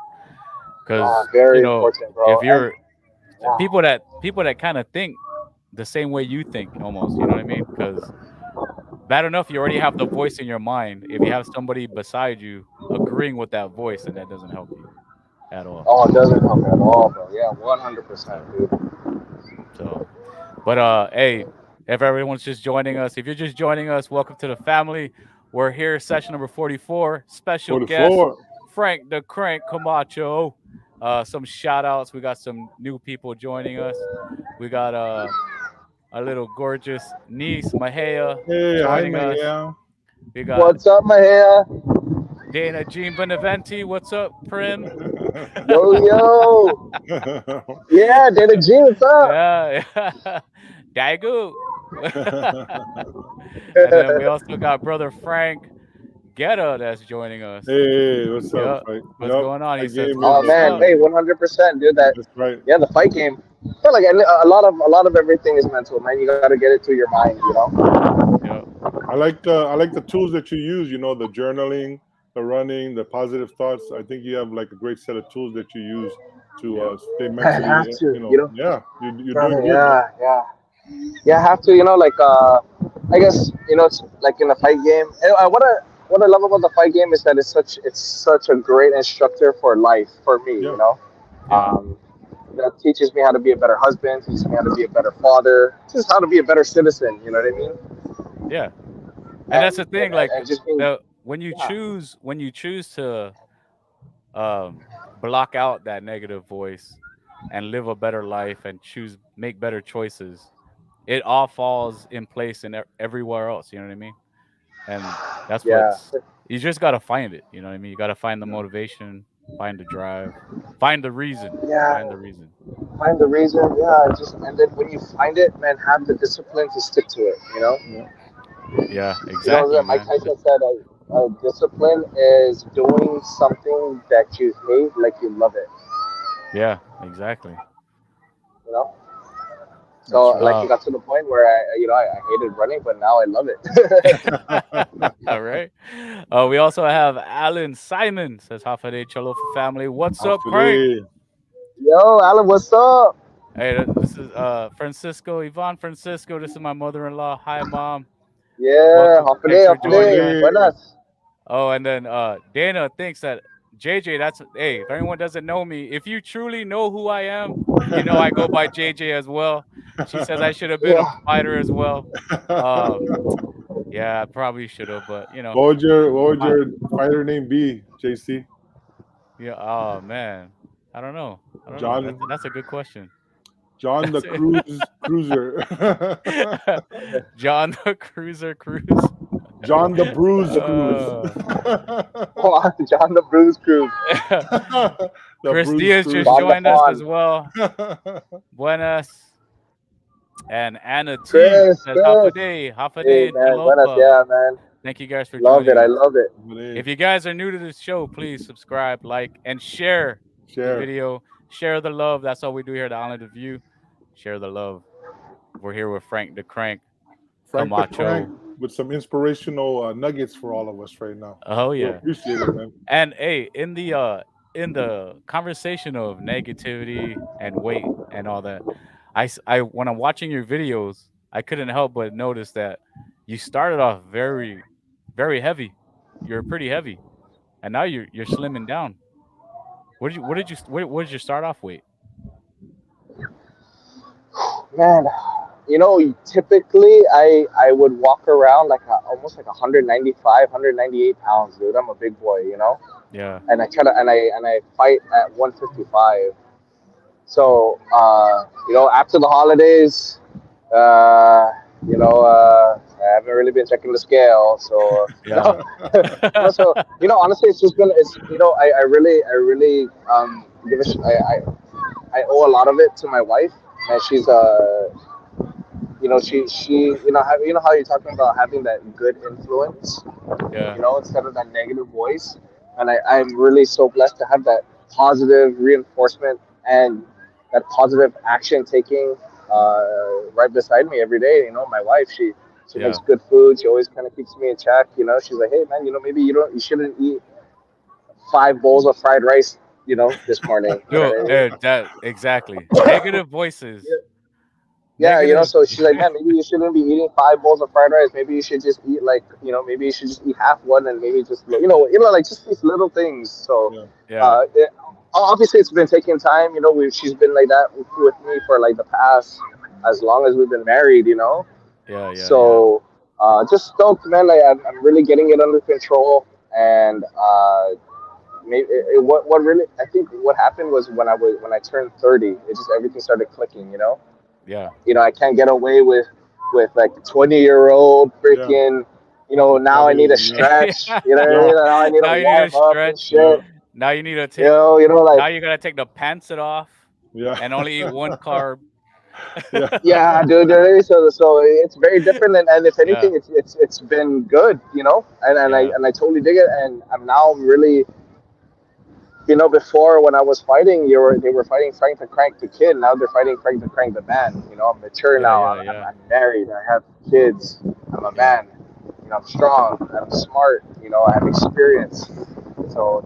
Ah, because very important, if bro. And you're yeah, people that kind of think the same way you think almost, you know what I mean? Because bad enough you already have the voice in your mind. If you have somebody beside you, agreeing with that voice, and that doesn't help you at all. Oh, it doesn't help at all, bro. Yeah, 100%, So, dude. so, but hey, if everyone's just joining us, if you're just joining us, welcome to the family. We're here, session number 44. Special guest 44. Frank the Crank Camacho. Some shout outs. We got some new people joining us. We got our little gorgeous niece Mahea Hey, hi, joining us. Maya. We got What's up, my hair? Dana Jean Beneventi. What's up, Prim? Yo, yo. Yeah, Dana G, what's up? Yeah, yeah. Daegu. And then we also got brother Frank Guetta that's joining us. Hey, what's up, Yep. Frank? What's Yep, going on? He that says, game "What's Oh is what's man, up?" hey, 100%, dude. That that's right. yeah, the fight game. I feel like a lot of everything is mental, man. You got to get it through your mind, you know. Yep. I like the tools that you use. You know, the journaling, the running, the positive thoughts. I think you have like a great set of tools that you use to Yep. stay Man, mentally. have to, You you know, know, yeah, you're brother. doing good, man. Yeah, have to, you know, like I guess you know, it's like in the fight game. And what I love about the fight game is that it's such a great instructor for life for me, Yeah, you know. Yeah. Um, that teaches me how to be a better husband, teaches me how to be a better father, just how to be a better citizen. You know what I mean? Yeah. And that's the thing. Like And just being the yeah, when you choose to block out that negative voice and live a better life and choose make better choices, it all falls in place in everywhere else. You know what I mean? And that's yeah, what's you just gotta find it. You know what I mean? You gotta find the yeah. motivation, find the drive, find the reason, yeah. find the reason. Find the reason, yeah. Just and then when you find it, man, have the discipline to stick to it. You know. Yeah. Yeah, You know, exactly, Mike man. Tyson said, discipline is doing something that you hate like you love it. Yeah, exactly. You know? So, That's right. like, it Uh, got to the point where I hated running, but now I love it. all right. We also have Alan Simon says, "Half a day, Cholofa family. What's up, Crank?" Today, Yo, Alan, what's up? Hey, this is Francisco, Yvonne Francisco. This is my mother-in-law. Hi, mom. Yeah, Welcome. Thanks for half a day. joining us. today. Buenas. Oh, and then Dana thinks that JJ. That's hey. If anyone doesn't know me, if you truly know who I am, you know I go by JJ as well. She says I should have been a Yeah. fighter as well. Um, yeah, I probably should have, but What would uh, your fighter name be, JC? yeah. Oh man, I don't know. I don't know. John That's a good question. John the That's it. Cruiser. John the Cruiser Cruise. John the Bruise Cruise. Uh, Oh, John the Bruce Cruz. The Chris Bruise Diaz just Cruise. John the joined us as Fawn. well. Buenas. And Anna T Chris, says Chris. half a Hey, day, man. Buenas. Chalofa. Yeah, man. Thank you guys for Love it. joining I us. love it. If you guys are new to this show, please subscribe, like, and share the Share. video. Share the love. That's all we do here at the Island of View. Share the love. We're here with Frank the Crank Frank the Crank Camacho. with some inspirational nuggets for all of us right now. Oh We yeah. appreciate it, man. And hey, in the conversation of negativity and weight and all that, I when I'm watching your videos, I couldn't help but notice that you started off very heavy. You're pretty heavy, and now you're slimming down. What did you start off weight? Man, you know, typically I would walk around like almost like 195, 198 pounds, dude. I'm a big boy, you know, Yeah, and I try to and I fight at 155. So you know, after the holidays, uh, I haven't really been checking the scale. So yeah, so you know, honestly, it's you know, I really give a I owe a lot of it to my wife, and she's you know, you know, you know how you're talking about having that good influence, yeah, you know, instead of that negative voice. And I'm really so blessed to have that positive reinforcement and that positive action taking right beside me every day. You know, my wife, she makes yeah. good food. She always kind of keeps me in check. You know, she's like, hey man, you know, maybe you shouldn't eat 5 bowls of fried rice, you know, this morning. You know No, what I mean? that exactly. Negative voices. Yeah, Negative. so she's like, man, maybe you shouldn't be eating 5 bowls of fried rice. Maybe you should just eat like, maybe you should just eat half one and maybe just, like just these little things. So, Yeah. Yeah. obviously it's been taking time. She's been like that with me for like the past, as long as we've been married. Yeah. Yeah. Yeah. So, just stoked, man. Like I'm really getting it under control, and maybe what really I think what happened was when I turned 30, it just everything started clicking. Yeah. I can't get away with like 20-year-old Yeah. freaking. Now I need to Metabolism. Yeah. stretch. You know what I Yeah. mean? Now I need to Now you need to warm up and stretch. shit. Yeah. Now you need to take. Like Now you gotta take the pants it off Yeah. and only eat one carb. Yeah. yeah, dude. So it's very different, and if Yeah. anything, it's been good. Yeah. And I totally dig it, and I'm now really. Before when I was fighting, they were fighting Frank the Crank the Kid. Now they're fighting Frank the Crank the Man. I'm mature Yeah. now. Yeah. I'm, Yeah. I'm married. I have kids. I'm a Yeah. man. I'm strong. I'm smart. I have experience. So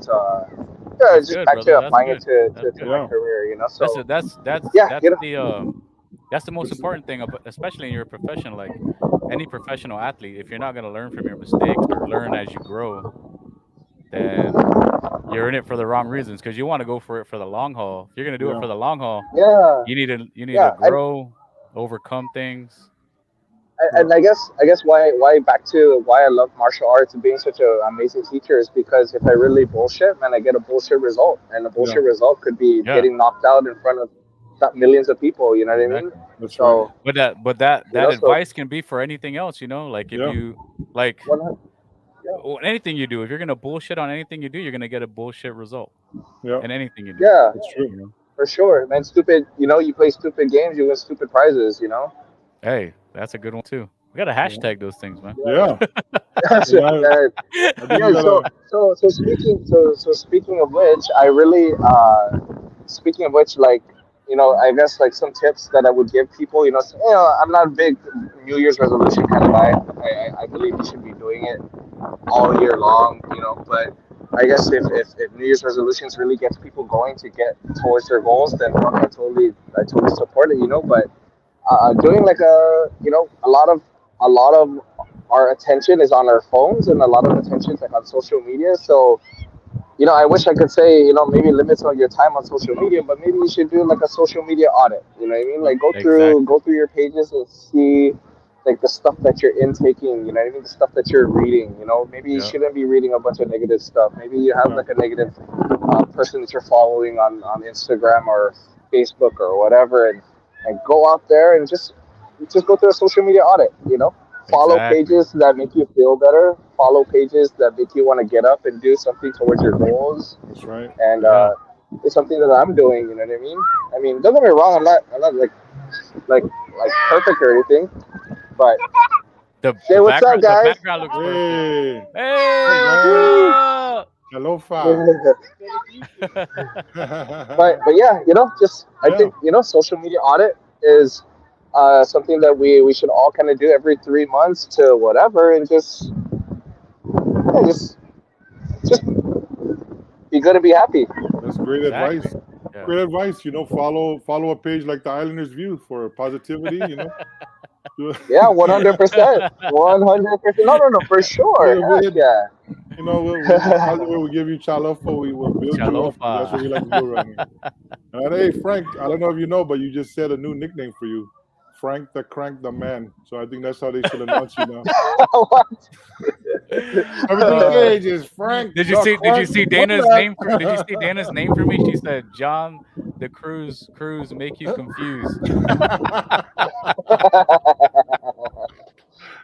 That's it's just good, back brother. to That's applying it good. to, That's to, to good. my Yeah. career. That's So yeah, that's the most It's, important thing, especially in your profession. Like any professional athlete, if you're not gonna learn from your mistakes or learn as you grow, then you're in it for the wrong reasons because you want to go for it for the long haul. If you're gonna do it yeah. for the long haul, yeah, you need to yeah. grow, overcome things. Yeah. And I guess why back to why I love martial arts and being such an amazing teacher is because if I really bullshit, man, I get a bullshit result, and the Yeah. bullshit result could be Yeah, getting knocked out in front of millions of people. You know what I mean? exactly. That's right. So But that so advice can be for anything else. Like if Yeah. you like one, yeah, anything you do, if you're gonna bullshit on anything you do, you're gonna get a bullshit result Yeah. in anything you do. yeah, That's true. You know. for sure, man. Stupid. You play stupid games, you win stupid prizes. Hey, that's a good one too. We gotta Yeah. hashtag those things, man. Yeah, Yeah. that's And it, man. I think you Yeah. So gotta. so so speaking so speaking of which, I really speaking of which, like, I guess like some tips that I would give people. I'm not a big New Year's resolution kind of guy. I believe you should be doing it all year long. But I guess if New Year's resolutions really gets people going to get towards their goals, then I totally support it. But doing like a lot of our attention is on our phones, and a lot of attention is like on social media. So I wish I could say, maybe limits on your time on social media, but maybe you should do like a social media audit. You know what I mean? Like Exactly. go through your pages and see like the stuff that you're intaking. You know what I mean? The stuff that you're reading. Maybe you Yeah. shouldn't be reading a bunch of negative stuff. Maybe you have Yeah. like a negative person that you're following on Instagram or Facebook or whatever, and go out there and just go through a social media audit. Follow Exactly. pages that make you feel better. Follow pages that make you want to get up and do something towards your goals. That's right. And Yeah. it's something that I'm doing. You know what I mean? I mean, don't get me wrong. I'm not like perfect or anything. But The hey, the what's up, background the guys? background looks perfect. Hey. Hey, Hey, what's man. Woo! up? CHOLOFA. but yeah, just I Yeah. think social media audit is something that we should all kind of do every 3 months to whatever, and yeah, just be good and be happy. That's great advice. Exactly. Yeah. Great advice. Follow a page like the Islanders View for positivity. Yeah, 100%, 100%. No, for sure. we Heck hit, yeah. with the positive, we give you chalofa, we will build you up. That's what Chalofa. we like to do around here. And hey, Frank, I don't know if you know, but you just said a new nickname for you, Frank the Crank the Man. So I think that's how they should announce you now. What? Everything you Uh, say is Frank did you the see? Did you Crank see the Dana's name? Did you see Dana's name for me? She said, "John, the cruise make you confused."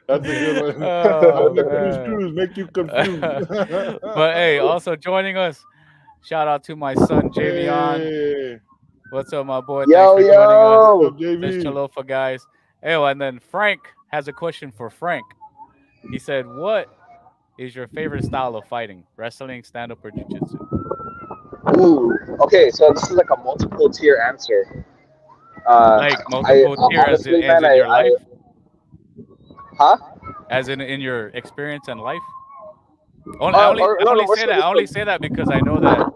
That's a good one. Oh John the man. Cruise make you confused. But hey, also joining us. Shout out to my son Javion. Hey, What's up, my boy? Thanks Yo, for joining us. what's up, yo. Says JV? Chalofa, guys. Hey, and then Frank has a question for Frank. He said, "What is your favorite style of fighting? Wrestling, stand up, or jiu-jitsu?" Ooh. Okay, so this is like a multiple tier answer. Uh, Like I multiple tier, honestly, as man, in your life, huh? as in your experience and life. I only Or I no, no, only more say so that I just only say that because I know that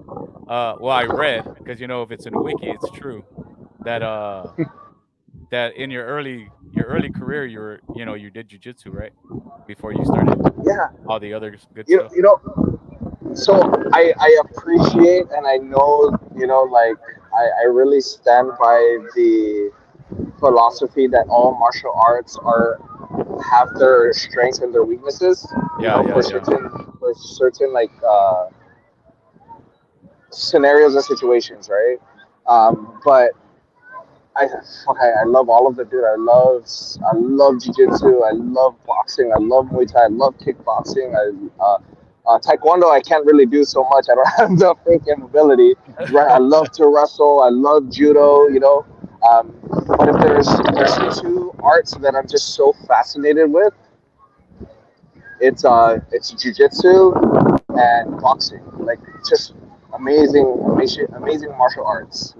well I read because if it's in the wiki it's true that that in your early career you were you did jujitsu, right? Before you started Yeah, all the other good you stuff. you know. So I appreciate and I know like I really stand by the philosophy that all martial arts are have their strengths and their weaknesses. Yeah, yeah, yeah. For certain like scenarios and situations, right? But I love all of them, dude. I love jiu-jitsu. I love boxing. I love Muay Thai. I love kickboxing. Taekwondo I can't really do so much. I don't have the freaking ability. Right? I love to wrestle. I love judo. But if there's two arts that I'm just so fascinated with, it's jiu-jitsu and boxing. Like just amazing martial arts.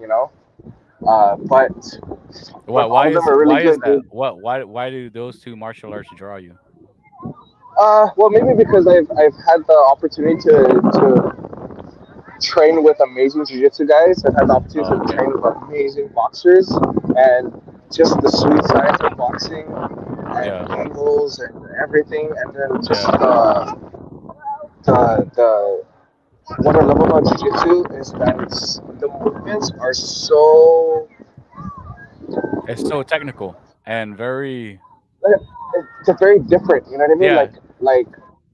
But all of them are really Why is good, that? dude. Why do those two martial arts draw you? Well, maybe because I've had the opportunity to train with amazing jiu-jitsu guys. I've had the opportunity Oh, to okay. train with amazing boxers, and just the sweet science of boxing Yeah, and angles and everything, and then just yeah. the what I love about jiu-jitsu is that the movements are so It's so technical and very they're very different. You know what I mean? yeah. Like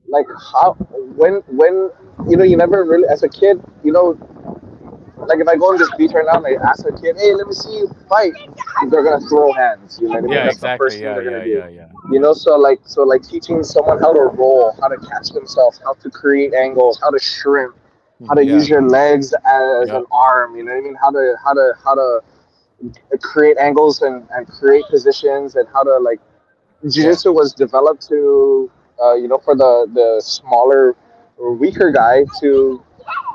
like how when you never really as a kid like if I go on this beach right now and I ask a kid, hey, let me see you fight, they're gonna throw hands. You know what I mean? Yeah, That's the exactly. first thing Yeah, they're gonna yeah, do. yeah, yeah. So like teaching someone how to roll, how to catch themselves, how to create angles, how to shrimp, how to Mhm. Yeah, use your legs as yeah, an arm. You know what I mean? How to create angles and create positions and how to like yeah. jiu-jitsu was developed to for the smaller or weaker guy to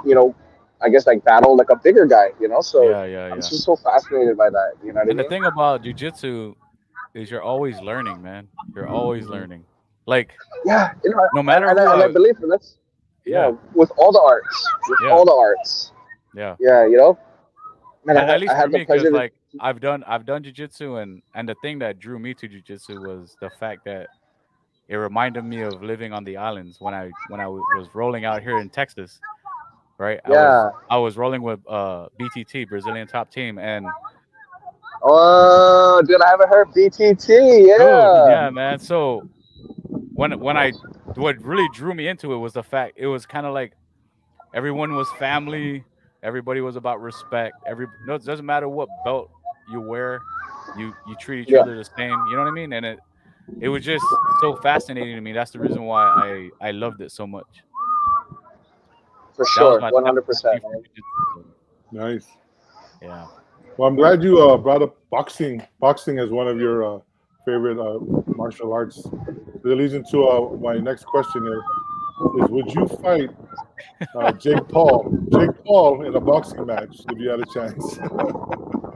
you know I guess like battle like a bigger guy, so Yeah, yeah, I'm yeah. just so fascinated by that, you know what I And the mean? thing about jujitsu is you're always learning, man. You're always Mhm. learning. Like Yeah, no matter and I believe that's yeah yeah, with all the arts, with yeah, all the arts. yeah. Yeah, man, At I least for had the me, because pleasure to like I've done jujitsu, and the thing that drew me to jujitsu was the fact that it reminded me of living on the islands when was rolling out here in Texas. Right, yeah. I was rolling with BTT, Brazilian top team, and Oh, dude, I haven't heard BTT. dude, Yeah. yeah, man. So when I what really drew me into it was the fact it was kind of like everyone was family. Everybody was about respect. No, it doesn't matter what belt you wear, you treat each Yeah, other the same. You know what I mean? And it was just so fascinating to me. That's the reason why I loved it so much. for That was sure, that was my 100%, thing for man. jiu-jitsu. So Nice. yeah. Well, I'm glad you brought up boxing as one of your favorite martial arts. That leads into my next question here is would you fight Jake Paul in a boxing match if you had a chance?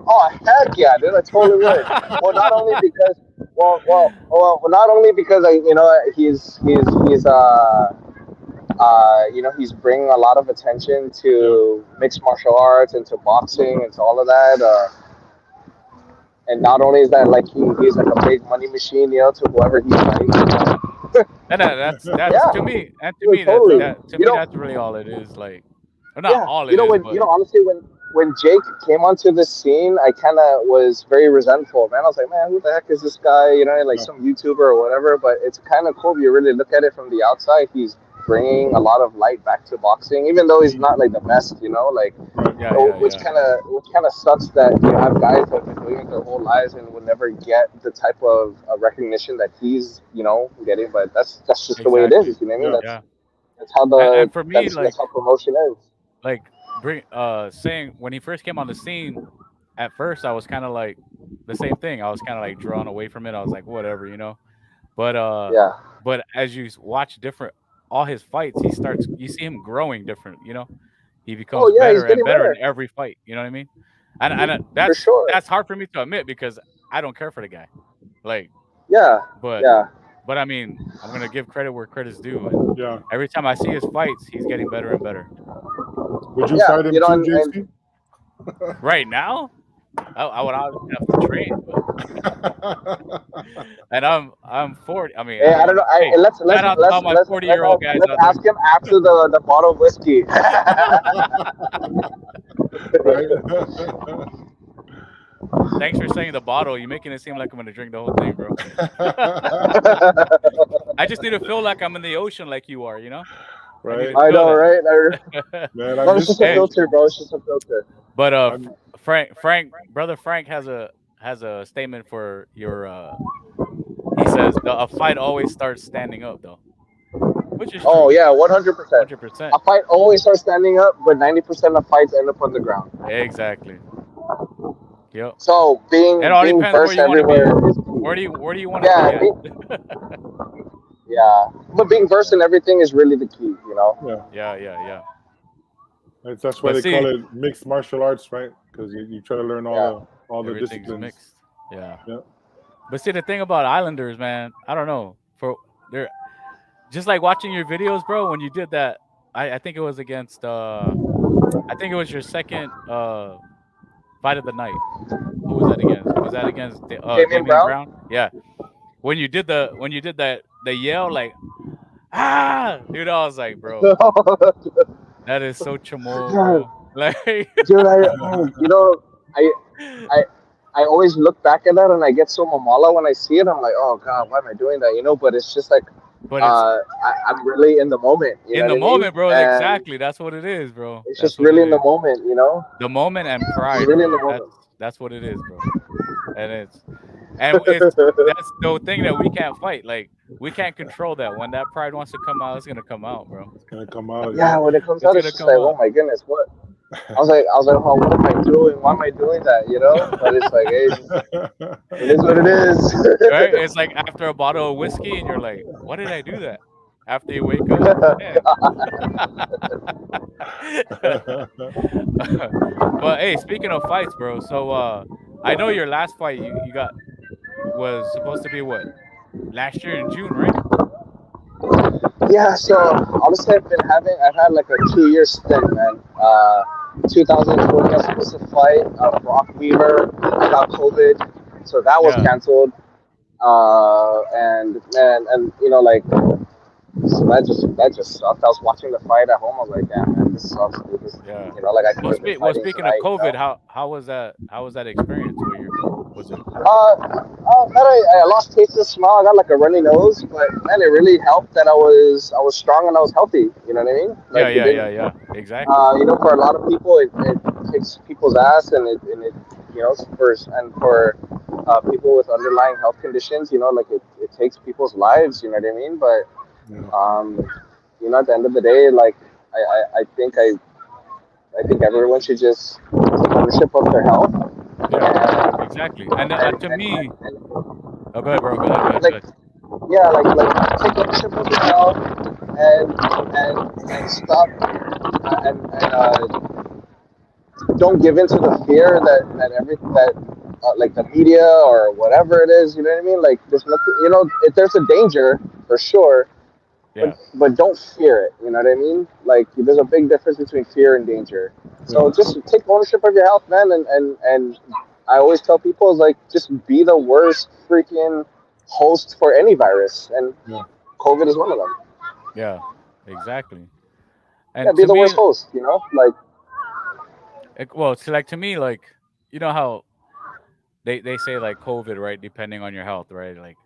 Oh heck yeah, dude! I totally would. Well, not only because, not only because he's bringing a lot of attention Yeah. to mixed martial arts and to boxing and to all of that. And not only is that like he's like a big money machine, to whoever he's fighting. And that's Yeah, to me, and to dude, me totally. that's really all it is. Like, well, not Yeah, all it is, when but honestly when Jake came onto the scene, I kind of was very resentful. Man, I was like, man, who the heck is this guy? Like Yeah. some YouTuber or whatever. But it's kind of cool if you really look at it from the outside. He's bringing a lot of light back to boxing, even though he's Mhm. not like the best. Like Right. yeah, yeah, yeah. which kind of sucks that you have guys that have been doing it their whole lives and would never get the type of recognition that he's getting. But that's just the way it Exactly. is. You know what I mean? Yeah. Yeah. That's how And for me, that's how promotion is. bring saying when he first came on the scene, at first I was kind of like the same thing. I was kind of like drawn away from it. I was like, whatever, you know. But Yeah. as you watch different all his fights, you see him growing different, you know. He Oh becomes yeah, he's better and getting better in better every fight. You know what I mean? And for sure. that's hard for me to admit because I don't care for the guy. Like, Yeah, but yeah. I mean, I'm gonna give credit where credit's due, and Yeah. every time I see his fights, he's getting better and better. Would you Yeah, fight him too, and JC? Right now, I would obviously have to train, and I'm 40. I mean, Hey, I I don't don't know. know. Hey, Let's shout out to all my 40-year-old guys let's out there. ask him after the bottle of whiskey. Right? Thanks for saying the bottle. You're making it seem like I'm gonna drink the whole thing, bro. I just need to feel like I'm in the ocean, like you are. I need to Right? I feel know, that. right? Man, I No, it's miss just a Hey, those. filter, bro. It's just a filter. but I'm Brother Frank has a statement for your. He says a fight always starts standing up, though, which is Oh true, yeah, 100%. 100%. A fight always starts standing up, but 90% of fights end up on the ground. Exactly. Yep. So It being all being depends where versed you want to be. everywhere is Where do you key. want to Yeah, be at? yeah. But being versed Yeah. in everything is really the key, you know. yeah. Yeah. Yeah. Yeah. That's why But they call see, it mixed martial arts, right? Because you try to learn Yeah. all the everything's disciplines. mixed. Yeah. Yeah. But see, the thing about Islanders, man, I don't know. For they're just like watching your videos, bro. When you did that, I think it was against. I think it was your second fight of the night. Who was that against? Was that against Damian Damian Brown. Brown? Yeah. When you did that the yell like dude, I was like, bro, that is so chamo, God, bro. Like dude, I I I always look back at that and I get so mamala when I see it. I'm like, oh God, why am I doing that? But it's just like, but it's I'm really in the moment. You know in what the I mean? moment, bro. And Exactly. That's what it is, bro. it's That's just what it really in the is. moment. The moment and Just pride, really in the bro. moment. That's what it is, bro. And it's that's the thing that we can't fight. Like we can't control that. When that pride wants to come out, it's gonna come out, bro. It's gonna come out. Yeah, Yeah. when it comes It's out, it's gonna just come like, oh out. my goodness, what? Oh, what am I doing? Why am I doing that? But it's like, hey, it is what it Right? is. It's like after a bottle of whiskey, and you're like, "Why did I do that?" After you wake up, man. But hey, speaking of fights, bro. So I know your last fight you got was supposed to be what last year in June, right? Yeah, so honestly, I've had like a 2 year stint, man. 2020, I was supposed to fight Brock Weaver. I got COVID, so that was Yeah, canceled. And man, and like, so that just sucked. I was watching the fight at home. I was like, damn, man, this sucks. This, yeah. like I could have been Well, fighting speaking of tonight. COVID, how was that? How was that experience? Where you was it? That I lost taste of the smell. I got like a runny nose, but man, it really helped that I was strong and I was healthy. You know what I mean? Yeah, Like it yeah, yeah, didn't. yeah. Exactly. For a lot of people, it kicks people's ass, and it for people with underlying health conditions, like it takes people's lives. You know what I mean? But Yeah. at the end of the day, like I think everyone should just take ownership of their health Yeah, and exactly. And and to and, me, and, oh, go ahead, bro. Go ahead. Go ahead. Go like ahead. yeah, like take ownership of your health and stop and don't give in to the fear that like the media or whatever it is. You know what I mean? Like there's nothing. If there's a danger for sure, but Yeah, but don't fear it. You know what I mean? Like there's a big difference between fear and danger. Yeah. So just take ownership of your health, man. And I always tell people is like just be the worst freaking host for any virus, and Yeah. COVID is one of them. yeah, exactly. Yeah, And be to the me, worst host. Like well, so like to me, like you know how they say like COVID, right? Depending on your health, right? Like,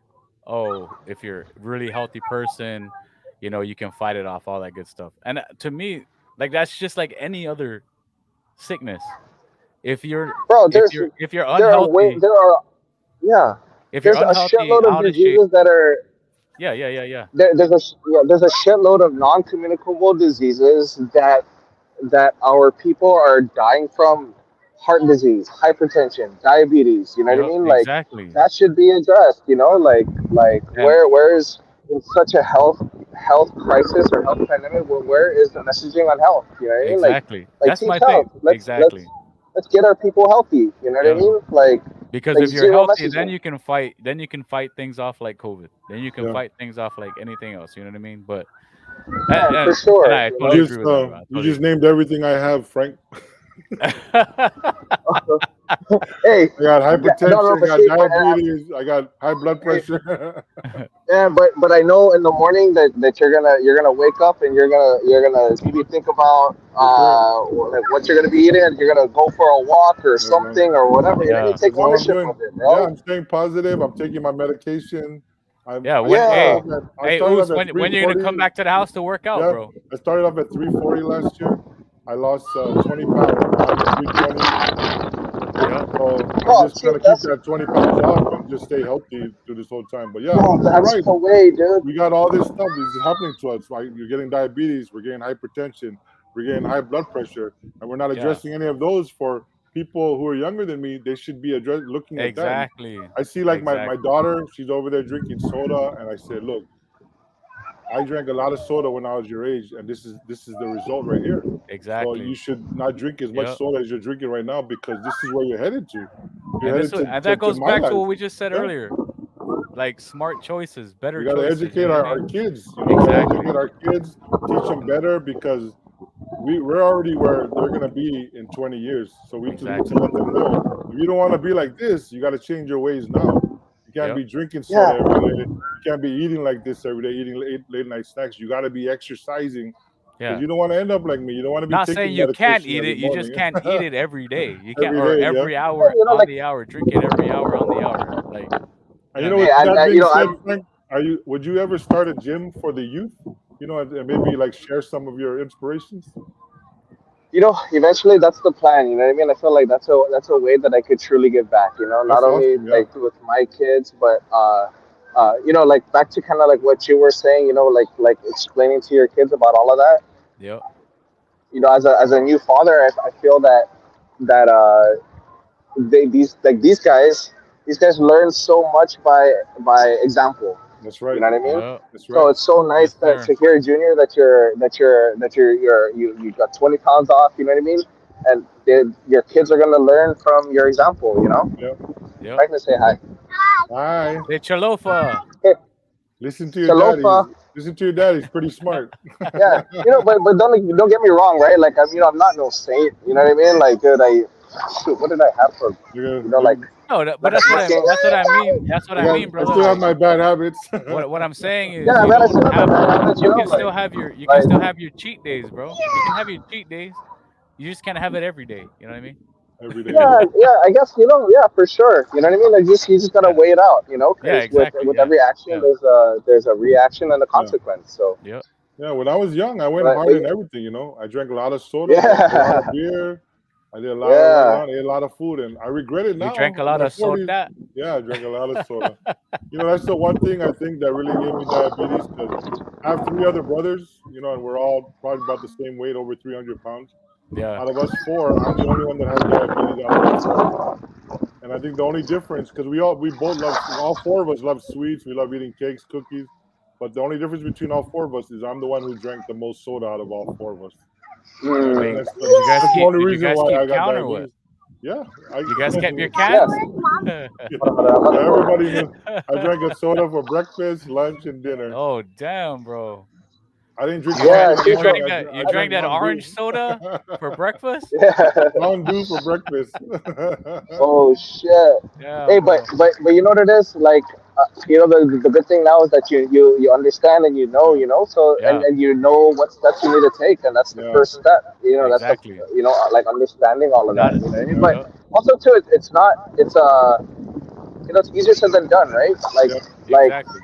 oh, if you're a really healthy person, you can fight it off, all that good stuff. And to me, like that's just like any other sickness. If you're bro, if you're there are way unhealthy, there are yeah, if you're there's a unhealthy, shitload of out of shape, diseases that are yeah, yeah, yeah, yeah, there's a shitload of non-communicable diseases that our people are dying from: heart disease, hypertension, diabetes. You know what I yep, mean? Like exactly. that should be addressed. Like And where is in such a health crisis or health pandemic? Where is the messaging on health? You know what I mean? exactly, Like that's teach my health. thing. Let's Exactly. let's get our people healthy. You know what I Yeah. mean? Because Like if you're zero healthy, then messaging. you can fight. Then you can fight things off like COVID. Then you can Yeah. fight things off like anything else. You know what I mean? But Yeah, for and sure. I totally agree with that, bro. I You totally just agree. named everything I have, Frank. Hey, I got no, no, hypertension, I but got see, diabetes, I got high blood hey, pressure. yeah, but I know in the morning that you're gonna wake up and you're gonna maybe think about Yes, sir. like what you're gonna be eating, and you're gonna go for a walk or Yes, man. something or whatever. You know, you Yeah. take That's all I'm ownership doing. of it, Yeah, bro. I'm staying positive. I'm taking my medication. Yeah. I When started Yeah. hey off at I hey started Oos, off at when you gonna come 340. back to the house to work out, Yeah, bro? I started off at 340 last year. I lost 20 pounds. Now I'm at 320. Yep. So I'm Oh, just see, trying to keep that's that 20 pounds off and just stay healthy through this whole time. But yeah, no, you're that's right. the way, dude. We got all this stuff. This is happening to us. Right? You're getting diabetes. We're getting hypertension. We're getting high blood pressure, and we're not Yeah. addressing any of those for people who are younger than me. They should be looking at that. Exactly. I see like my Exactly. daughter. She's over there drinking soda, and I said, look, I drank a lot of soda when I was your age, and this is the result right here. So you Exactly. should not drink as much Yep. soda as you're drinking right now because this is where you're headed to. You're headed And to, that to goes my back to life. what we just said Yeah. earlier. Like smart choices, better We got to choices. You educate know what I our mean? kids. We got to Exactly. educate our kids, teach them better because we're already where they're gonna be in 20 years. So we need to Exactly. let them know if you don't want to be like this, you got to change your ways now. You can't Yep. be drinking soda Yeah, every day. You can't be eating like this every day, eating late night snacks. You got to be exercising because Yeah. you don't want to end up like me. You don't want to be Not saying taking you can't medication eat every it, you just morning, can't eat it every day. You can't, every or day. Yeah. every yeah, hour you know, on like, the hour. Drink it every hour on the hour. Like, you And know you what I know, hey, with mean? that you being know, said, I'm Frank, are you? Would you ever start a gym for the youth? And maybe like share some of your inspirations. eventually that's the plan. You know what I mean? I feel like that's a way that I could truly give back. Not That's only awesome. Yeah. like with my kids, but like back to kind of like what you were saying. Like explaining to your kids about all of that. Yep. As a new father, I feel that these guys learn so much by example. That's You right. know what I mean? Yep. That's So right. it's so nice Yes, that sir. to hear, Junior, that you got 20 pounds off. You know what I mean? And your kids are gonna learn from your example. Yeah. Yep. Right? Let's say hi. Hi. Hey, Chalofa. Hey, Listen to your daddies. Chalofa. Listen to your daddy's pretty smart. Yeah. But don't get me wrong, right? Like I'm not no saint. You know what I mean? Like, dude, shoot, what did I have for, You're gonna, like No, but last weekend? that's what I mean. That's what I mean, I brother. still have Like, my bad habits. what I'm saying is, Yeah, you man, I don't still have my have. bad habits. You can still have you can Like still have your cheat days, bro. You can have your cheat days. You just can't have it every day. You know what I mean? Every day. yeah, Yeah. yeah, I guess yeah, for sure. You know what I mean? Like just you just gotta Yeah. weigh it out, Yeah. because with Exactly. with Yeah. every action, Yeah. there's a reaction and a Yeah. consequence. So, Yep. Yeah. When I was young, I went but hard in everything. I drank a lot of soda, drank a lot yeah, of beer. I did a lot of running yeah, around, ate a lot of food, and I regret it You drank now a in lot my of 40s. soda. Yeah, I drank a lot of soda. That's the one thing I think that really gave me diabetes because I have three other brothers, and we're all probably about the same weight, over 300 pounds. Yeah. Out of us four, I'm the only one that has diabetes out of us four. And I think the only difference, because we both love, all four of us love sweets. We love eating cakes, cookies. But the only difference between all four of us is I'm the one who drank the most soda out of all four of us. And I think Wait, mm, that's the only did you reason guys why keep I got count or what? diabetes. Yeah, I You guys kept your yeah. cans? Hold on, everybody knew. I drank a soda for breakfast, lunch, and dinner. Oh damn, bro. I didn't drink You coffee drank Yeah, on see, you the morning. so drank that you I drank drank that Mountain orange Dew. soda for breakfast? yeah. Mountain Dew for breakfast. Oh shit. Hey, Damn, but bro. but but you know what it is? Like, the good thing now is that you understand and Yeah, so and Yeah, and you know what steps you need to take, and that's the yeah, first step. That's the exactly. like understanding all of Not that. You know what I mean? yeah, But yep, also too, it's not it's easier said than done, right? Like yeah. like exactly.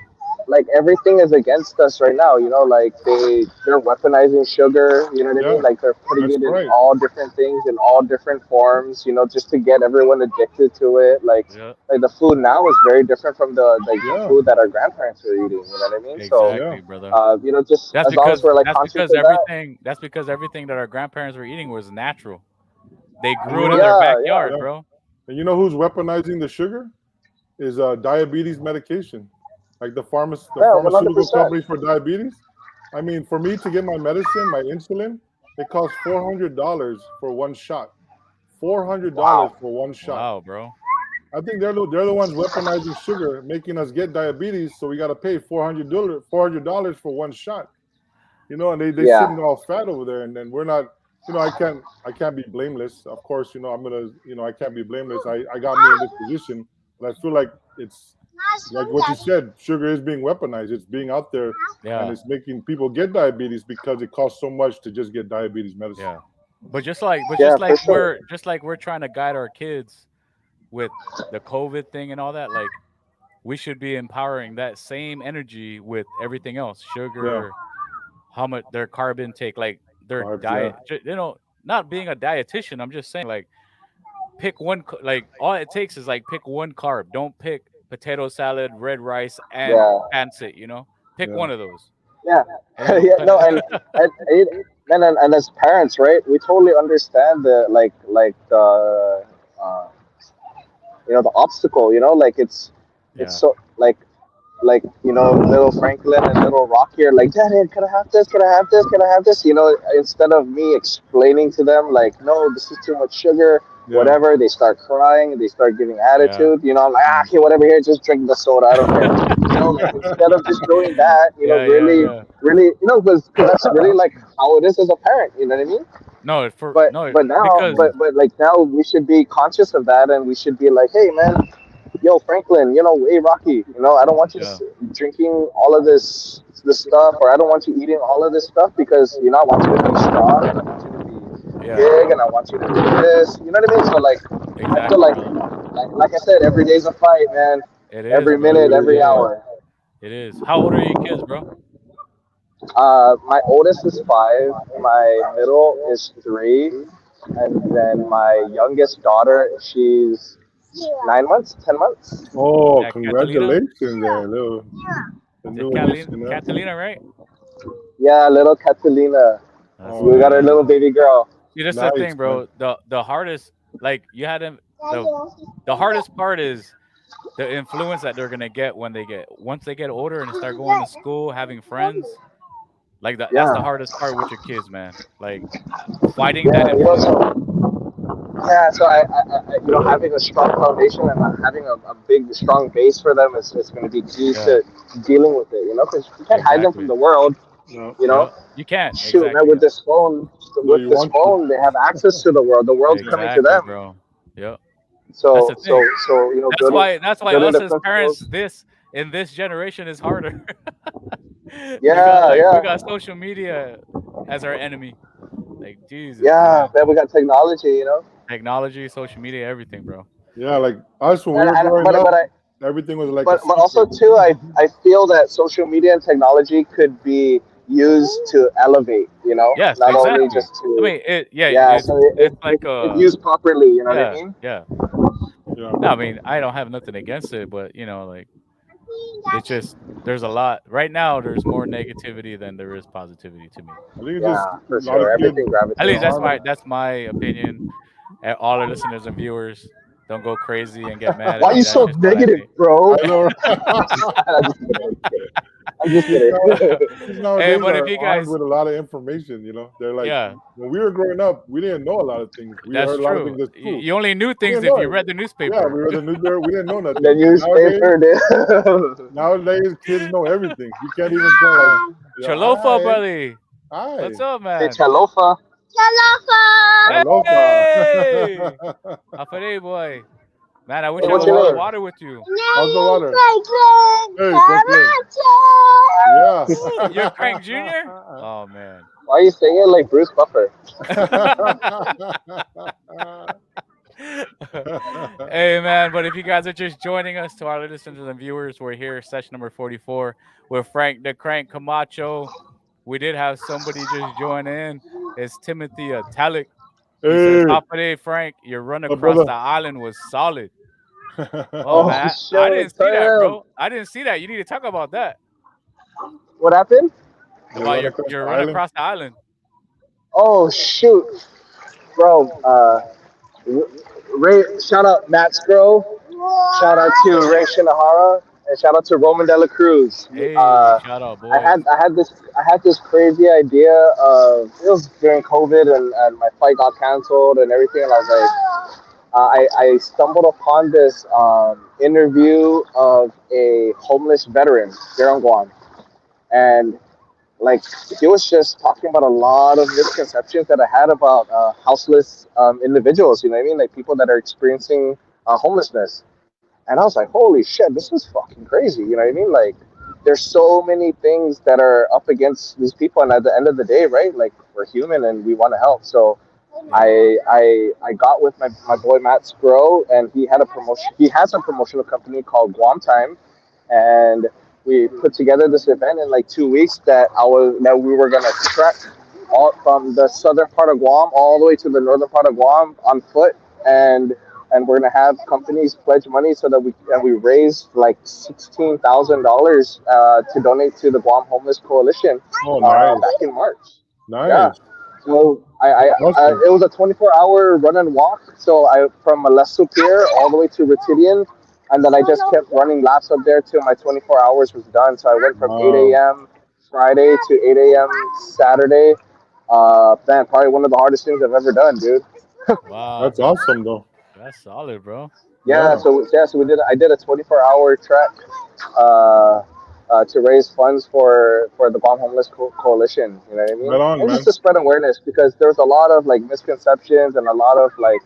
like everything is against us right now. Like they're weaponizing sugar. You know what I Yeah, mean? Like they're putting that's it in right. all different things in all different forms. Just to get everyone addicted to it. Yep, Like the food now is very different from the Yeah, food that our grandparents were eating. You know what I mean? So, yeah, exactly, brother. just That's as long as because we're like that's conscious because of that. everything that our grandparents were eating was natural. They And grew it in their Yeah. backyard, yeah, bro. and you know who's weaponizing the sugar? Is diabetes medication, like the Yeah, 100%. pharmaceutical companies for diabetes. I mean, for me to get my medicine, my insulin, it costs $400 for one shot. $400 Wow. for one shot. Wow, bro. I think they're the ones weaponizing sugar, making us get diabetes. So we got to pay $400 for one shot. And they Yeah. sitting all fat over there, and then we're not. I can't be blameless. Of course, I can't be blameless. I got me in this position, but I feel like it's like what you said. Sugar is being weaponized. It's being out there, and Yeah, it's making people get diabetes because it costs so much to just get diabetes medicine. yeah. But Yeah, just for like sure. we're trying to guide our kids with the COVID thing and all that, like we should be empowering that same energy with everything else. Yeah, Sugar, how much their carb intake, like their carbs. Yeah, diet. Not being a dietitian, I'm just saying like pick one. Like all it takes is like pick one carb. Don't pick potato salad, red rice, and Yeah, pancit. Pick yeah, one of those, yeah, and it'll yeah. cut No, it. and as parents, right? We totally understand the like the uh, the obstacle. Like it's Yeah, so like little Franklin and little Rocky are like, Daddy, can I have this? Can I have this? Can I have this? Instead of me explaining to them like, no, this is too much sugar, yeah, whatever, they start crying, they start giving yeah, attitude. I'm like, yeah. okay, whatever, here, just drink the soda, I don't care. Like instead of just doing that, yeah, yeah, really, yeah. really, because that's really like how it is as a parent. You know what I mean? No, But no, but now, because but like now, we should be conscious of that, and we should be like, hey, man, yo, Franklin, hey, Rocky, I don't want you yeah, drinking all of this stuff, or I don't want you eating all of this stuff because I want you to be strong, and I want you to be yeah, big, and I want you to do this. You know what I mean? So like, I feel exactly, like brother. like I said, every day's a fight, man. It is, Every It bro. minute, really is every a fight. hour. It is. How old are your kids, bro? My oldest is 5, my middle is 3, and then my youngest daughter, she's 9 months, 10 months. Oh, Yeah, Catalina. congratulations, there, little the Is it new Catalina? addition, huh? Catalina, right? Yeah, little Catalina. That's Oh, We got our nice. little baby girl. See, that's the nice, thing, man. bro. The hardest, like you had them. The hardest part is the influence that they're gonna get when they get once they get older and start going to school, having friends. Like that's the Yeah, hardest part with your kids, man. Like fighting that yeah, influence. so having a strong foundation and having a big, strong base for them is going to be key Yeah, to dealing with it. Because you can't hide them from exactly. the world. No, You know, Yep. You can't. shoot, man, Exactly. with this phone, no, you want to. they have access to the world. The world's Yeah, coming to Exactly, them. bro. Yep. That's the So, so, thing. so, building, That's why building us the as parents principles. this in this generation is harder. Yeah, We yeah, got social media as our enemy. Like Jesus, yeah. man. Man, we got technology. Technology, social media, everything, bro. yeah. Like us when we And, were and growing but up, but I everything was like a but also secret. too, I feel that social media and technology could be used to elevate. Yes, Not only exactly. just I to mean, yeah, yeah. So it's like if used properly, you know what I yeah, mean? yeah. Yeah, No, I mean, I don't have nothing against it, but like it's just there's a lot right now. There's more negativity than there is positivity to me. I think it's just Yeah, for a lot of sure. kids Everything At are least gravitates that's to on it. it. that's my opinion. All our listeners and viewers, don't go crazy and get mad at Why are me. you That's so just what I negative, think. I bro? know. I'm just kidding. I'm just kidding. I'm just Kids kidding. now, kids Hey, nowadays but if are you armed guys, with a lot of information. They're like yeah, when we were growing up, we didn't know a lot of things. We that's heard a lot of true. things at You, school. you only knew We things didn't if know you it. read the Yeah, newspaper. we read the newspaper. We didn't know The nothing. newspaper, dude. Nowadays, kids know everything. You can't even tell. Like, yeah, Cholofa, hi, buddy. What's hi, up, Say man? chalofa. alofa. Hey, Afade boy. Man, I wish Hey, I How's the what's was your on the name? water? water with you. How's the water? Hey, Franklin. Yeah. You're Crank Jr.? Oh, man. Why are you saying it like Bruce Buffer? Hey, man, but if you guys are just joining us, to our listeners and viewers, we're here, session number 44, with Frank the Crank Camacho. We did have somebody just join in. It's Timothy Talik. He says, Hey, Hopper Frank, your run my across brother. the island was solid. Oh, Oh man. I shit! didn't see that, Damn. bro. I didn't see that. You need to talk about that. What happened? You About run across the your run island? across the island. Oh shoot, bro. Ray, shout out Matt Scro. Shout out to Ray Shinohara, and shout out to Roman De La Cruz. Hey, shout out, boys. I had this crazy idea of it was during COVID and my flight got canceled and everything, and I was like, I stumbled upon this interview of a homeless veteran here on Guam, and like he was just talking about a lot of misconceptions that I had about houseless individuals. You know what I mean? Like people that are experiencing homelessness. And I was like, holy shit, this is fucking crazy. You know what I mean? Like, there's so many things that are up against these people, and at the end of the day, right? Like, we're human and we want to help. So, Yeah. I got with my boy Matt Scro, and he had a promotion. He has a promotional company called Guam Time, and we put together this event in like 2 weeks that we were gonna trek all from the southern part of Guam all the way to the northern part of Guam on foot, and we're gonna have companies pledge money so that we raised like $16,000 to donate to the Guam Homeless Coalition Oh, nice, back in March. Yeah. nice, So awesome. it was a 24-hour run and walk. So I from Molesto Pier all the way to Retidian, and then I just kept running laps up there till my 24 hours was done. So I went from 8 Wow, a.m. Friday to 8 a.m. Saturday. Man, probably one of the hardest things I've ever done, dude. Wow. that's awesome though. That's solid, bro. Yeah, Yeah, so we did. I did a 24-hour trek to raise funds for the Bomb Homeless Coalition. You know what I mean? right on, And just man. to spread awareness because there's a lot of like misconceptions and a lot of like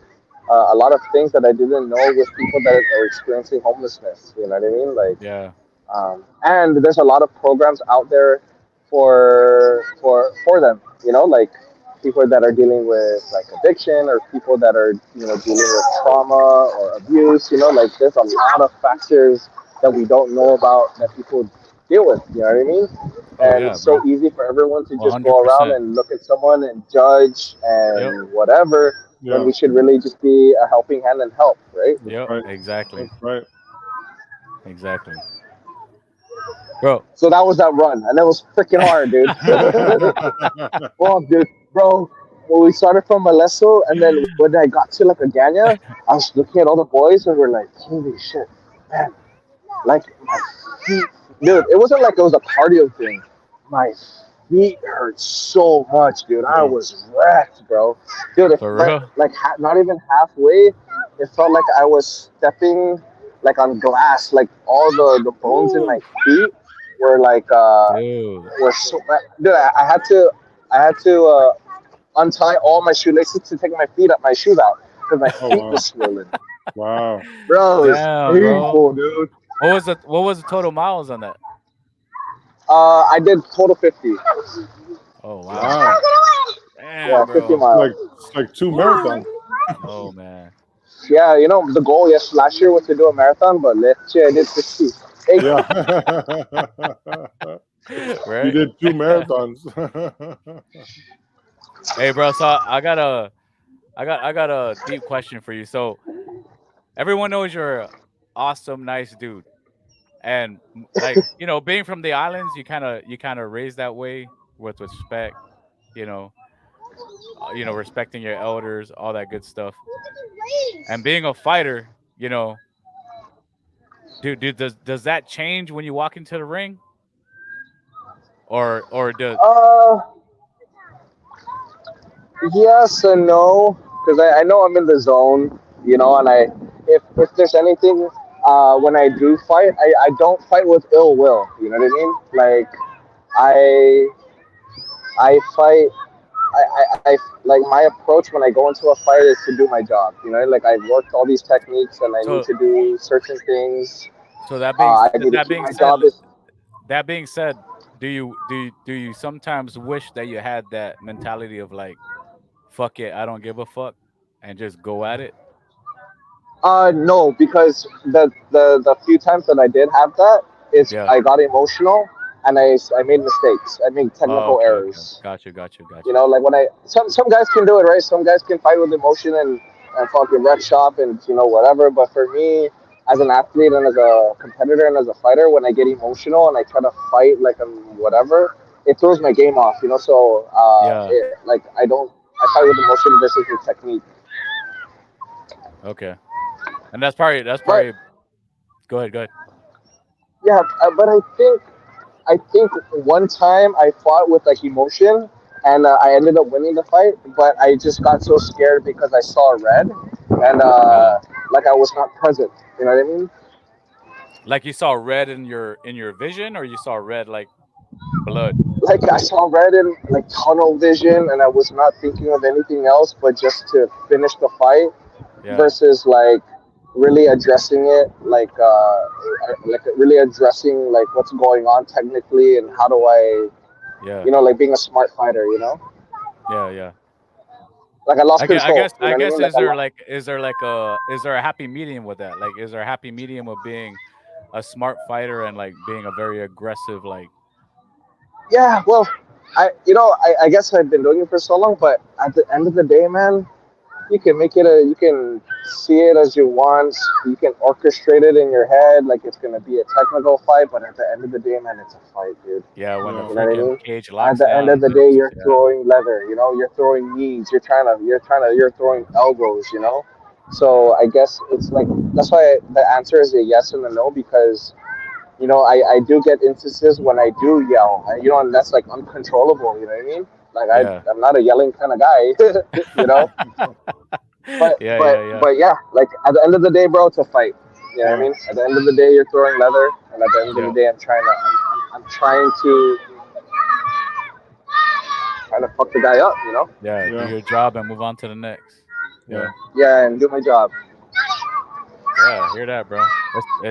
a lot of things that I didn't know with people that are experiencing homelessness. You know what I mean? Like Yeah. and there's a lot of programs out there for them. You know, like people that are dealing with like addiction or people that are dealing with trauma or abuse. You know, like there's a lot of factors that we don't know about that people deal with. You know what I mean? Oh And yeah, it's so bro. easy for everyone to just go around 100%. and look at someone and judge Yep. and whatever when Yeah, we should really just be a helping hand and help, right? that's Yep. right. Exactly. That's right. Exactly. Bro. So that was that run, and that was freaking hard, dude. Well, dude, bro, when we started from Maleso, and then when I got to like Agana, I was looking at all the boys, and we're like, holy shit, man, like my feet, dude. It wasn't like it was a cardio thing. My feet hurt so much, dude. I Yeah. was wrecked, bro. Dude, if For but real? like not even halfway, it felt like I was stepping like on glass. Like all the bones in my Woo. feet were like Dude. were so. Dude, I had to untie all my shoelaces to take my shoes out because my Oh feet wow, was swollen. wow, Bro, it was Damn, bro. painful, dude. What was the total miles on that? I did total 50. Oh wow. wow. Yeah, Damn, 50 bro. Like miles. it's like two Woo. marathons. Oh man. Yeah, the goal last year was to do a marathon, but last year I did 50. Hey, Yeah, you Right? did two marathons. Hey bro, so I got a deep question for you. So everyone knows you're a awesome, nice dude. And like, being from the islands, you kind of raised that way with respect, you know, respecting your elders, all that good stuff. And being a fighter, dude, does that change when you walk into the ring, or does uh, yes and no, because I know I'm in the zone, and if there's anything, when I do fight, I don't fight with ill will, you know what I mean? Like, I, I fight I like my approach when I go into a fight is to do my job. Like I've worked all these techniques and I need so to do certain things. so that being I need to that keep being my said job is. that being said, do you sometimes wish that you had that mentality of like, fuck it, I don't give a fuck, and just go at it? No, because the few times that I did have that is Yeah. I got emotional and I made mistakes. I made Oh, technical okay, okay. errors. Got you, got you, got you. Like when some guys can do it, right? Some guys can fight with emotion and fucking wreck shop and whatever. But for me, as an athlete and as a competitor and as a fighter, when I get emotional and I try to fight like I'm whatever, it throws my game off. So Yeah. like I fight with emotion versus with technique. Okay. And that's probably But go ahead, go ahead. yeah, but I think one time I fought with like emotion and I ended up winning the fight, but I just got so scared because I saw red and Yeah. like I was not present. You know what I mean? Like you saw red in your vision, or you saw red like Blood. Like I saw red in like tunnel vision, and I was not thinking of anything else but just to finish the fight. Yeah. Versus like really addressing it, like really addressing like what's going on technically and how do I, Yeah. like being a smart fighter. Yeah. Yeah. Like I lost I guess, I control. guess, You I know what I guess, mean? Like is there a happy medium with that? Like, is there a happy medium of being a smart fighter and like being a very aggressive, like, yeah. Well, I guess I've been doing it for so long, but at the end of the day, man, you can see it as you want. You can orchestrate it in your head like it's gonna be a technical fight, but at the end of the day, man, it's a fight, dude. yeah, when the Yeah. You know what I freaking mean? cage At locks the end down, of the day, it's you're yeah, throwing leather. You're throwing knees. You're throwing elbows. So yeah, I guess it's like that's why the answer is a yes and a no because I do get instances when I do yell. And that's like uncontrollable. You know what I mean? Like yeah, I'm not a yelling kind of guy. you know. But yeah, but yeah, yeah, but yeah, like at the end of the day, bro, it's a fight. You know what I Yeah. mean? At the end of the day, you're throwing leather, and at the end of the yeah, day, I'm trying to fuck the guy up. yeah. Do Yeah. your job and move on to the next. Yeah. Yeah, Yeah, and do my job. yeah. I hear that, bro.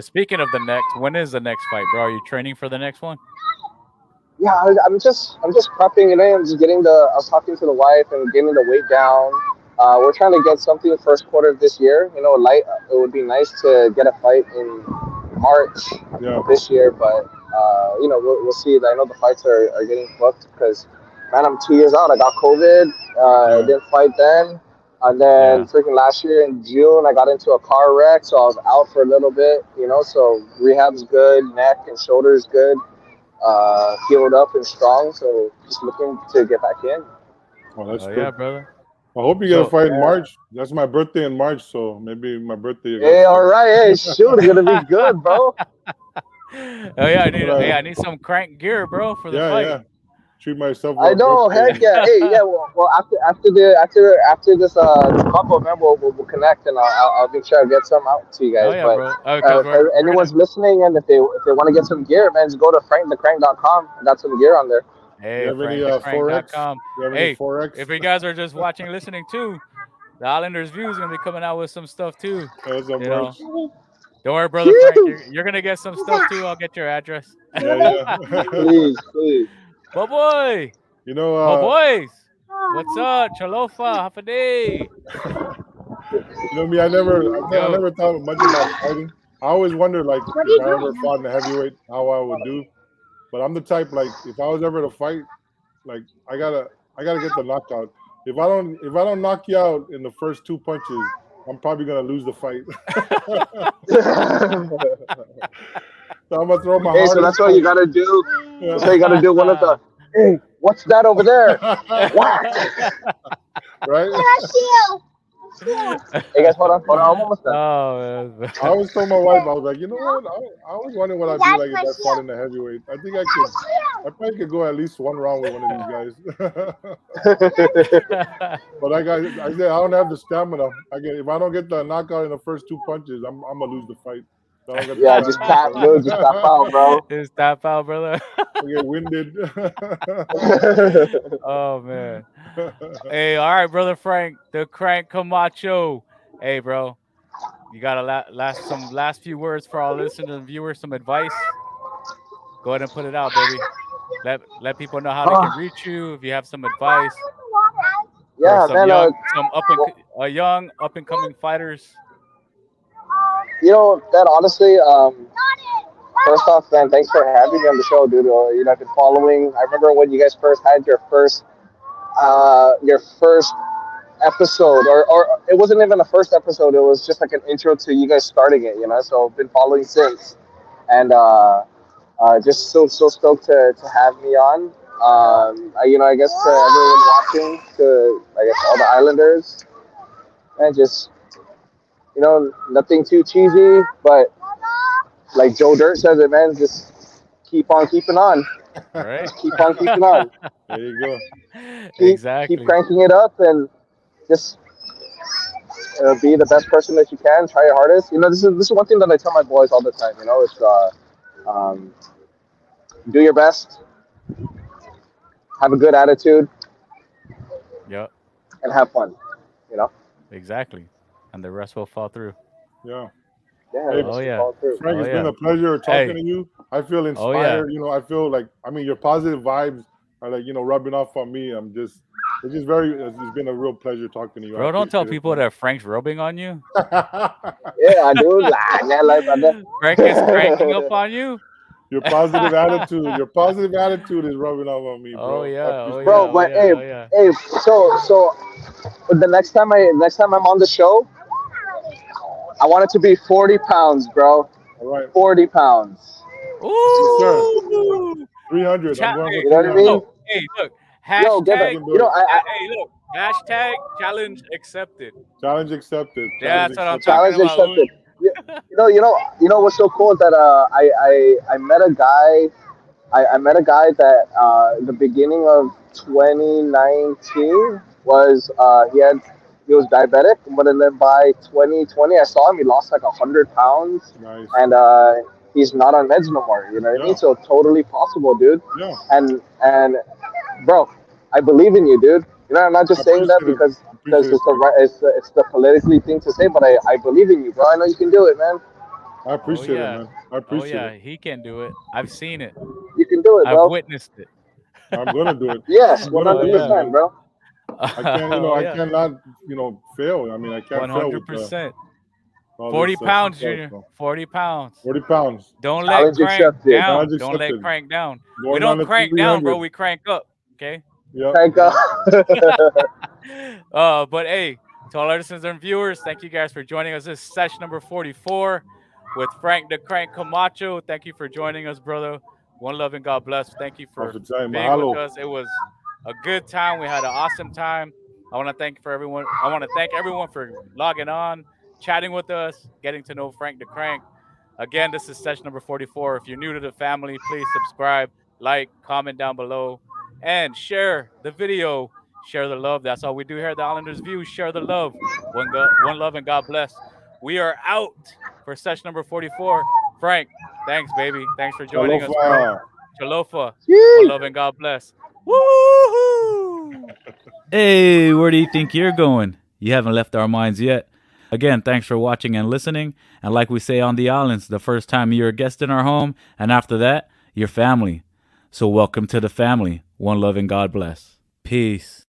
Speaking of the next, when is the next fight, bro? Are you training for the next one? Yeah, I'm just prepping and I'm just getting the. I was talking to the wife and getting the weight down. We're trying to get something first quarter of this year. Light. It would be nice to get a fight in March Yeah. of this year, but we'll see. I know the fights are getting booked because, man, I'm 2 years out. I got COVID. Yeah. Didn't fight then, and then Yeah, freaking last year in June I got into a car wreck, so I was out for a little bit. So rehab's good, neck and shoulders good, healed up and strong. So just looking to get back in. Oh, that's oh good. yeah, brother. I hope you get a So, fight in Yeah. March. That's my birthday in March, so maybe my birthday you're gonna Hey, all fight. right. Hey, shoot, it's gonna be good, bro. oh yeah, But I need some crank gear, bro, for the yeah, fight. yeah. Treat myself I for a know. birthday. Heck yeah. Hey, yeah. Well, after this couple, man, we'll connect and I'll make sure I get some out to you Oh guys. yeah, But bro. Because if we're gonna. anyone's listening and if they want to get some gear, man, just go to frankthecrank.com. I got some gear on there. You Hey, have any 4X? 4x. You have any Hey, 4X? if you guys are just watching, listening too, the Islanders View is gonna be coming out with some stuff too. That's some You merch. know, don't worry, brother Frank. You're gonna get some stuff too. I'll get your address. Yeah, yeah. Please, please. But boy, you know, but boys, what's up, Chalofa, half a day? me. I Yo, never thought much about fighting. I always wondered, like, if I ever fought in the heavyweight, how I would do. But I'm the type, like, if I was ever to fight, like, I gotta get the knockout. If I don't knock you out in the first two punches, I'm probably gonna lose the fight. So I'm gonna throw my Hey, so hardest that's what you punch. gotta do. That's Yeah. what you gotta do. One of the, hey, what's that over there? Whack. Right? Hey guys, hold on, I'm almost done. oh man. I always told my wife, I was like, you know what? I always wondered what I'd be like if I fought in the heavyweight. I think I probably could go at least one round with one of these guys. But I said I don't have the stamina. If I don't get the knockout in the first two punches, I'm gonna lose the fight. So I don't get the Yeah, just tap, dude. Just tap out, stamina. bro. It's tap out, brother. I get winded. oh man. Hey, all right, brother Frank, the Crank Camacho. Hey, bro, you got a last few words for our listeners and viewers, some advice. Go ahead and put it out, baby. Let people know how they can Ah, reach you. If you have some advice for yeah, man. some Well, young up and coming fighters. that honestly, first off, man, thanks for having me on the show, dude. I've been following. I remember when you guys first had your first episode, or it wasn't even a first episode. It was just like an intro to you guys starting it, So I've been following since, and just so stoked to have me on. I guess to everyone watching, to I guess all the Islanders, and just nothing too cheesy, but like Joe Dirt says it, man, just keep on keeping on, All right. just keep on keeping on, There you go. keep exactly. cranking it up, and just be the best person that you can. Try your hardest. This is one thing that I tell my boys all the time. It's um, do your best. have a good attitude, Yep. and have fun. You know? Exactly. And the rest will fall through. Yeah. Yeah, Hey, the Oh rest will yeah. fall through. Frank, Oh it's been yeah. a pleasure talking Hey. to you. I feel Oh yeah. inspired. I feel like, your positive vibes are like, rubbing off on me. It's just it's been a real pleasure talking to you. I Bro, don't tell appreciate it, people Frank. that Frank's rubbing on you. Yeah, dude. Lah, yeah, like, brother. Frank is cranking up on you. Your positive attitude is rubbing off on me, Oh bro. yeah. I Oh appreciate yeah. Bro, it. Oh but yeah. Oh yeah. hey, so the next time I'm on the show, I want it to be 40 pounds, bro. All right. 40 pounds. Yes, sir. Ooh. 300. I'm going for Hey, You know what I mean? 300. yo, hey, look. Yo, get We that. Hashtag. can You do know, it. Hey, look. Hashtag challenge accepted. Challenge accepted. Yeah, Challenge that's what I'm accepted. talking challenge about. Ooh. accepted. You, you know what's so cool is that I met a guy. I met a guy that the beginning of 2019 was he was diabetic, but then by 2020 I saw him. He lost like 100 pounds, Nice. and he's not on meds no more. You know what I mean? Yeah. So totally possible, dude. Yeah. And bro, I believe in you, dude. You know, I'm not I just saying that appreciate it. I because appreciate it, Frank. it's the politically thing to say, but I believe in you, bro. I know you can do it, man. I Oh appreciate it, yeah. man. I Oh appreciate it. yeah. He can do it. I've seen it. You can do it, I've bro. witnessed it. I'm gonna do it. Yes, I'm one gonna Oh hundred do it, yeah. percent, man. bro. I can't, Oh I yeah. cannot, fail. I One can't fail hundred with percent. all 40 this pounds, success. Junior. So 40 pounds. 40 pounds. Don't let Challenge crank accepted. down. Challenge Don't let accepted. crank down. We Going on don't to crank down, bro. 300. We crank up. Okay. Yep. Thank God. Yep. But hey, to all our listeners and viewers, thank you guys for joining us. This is session number 44 with Frank the Crank Camacho. Thank you for joining us, brother. One love and God bless. Thank you for Off the time. being with Mahalo. us. It was a good time. We had an awesome time. I want to thank for everyone. I want to thank everyone for logging on, chatting with us, getting to know Frank the Crank. Again, this is session number 44. If you're new to the family, please subscribe, like, comment down below, and share the video. Share the love. That's all we do here at the Islanders View. Share the love. One love, and God bless. We are out for session number 44. Frank, thanks, baby. Thanks for joining us, bro. CHÅLOFA. Chalofa. One Yee. love and God bless. Woohoo! Hey, where do you think you're going? You haven't left our minds yet. Again, thanks for watching and listening. And like we say on the islands, the first time you're a guest in our home, and after that, you're family. So welcome to the family. One love and God bless. Peace.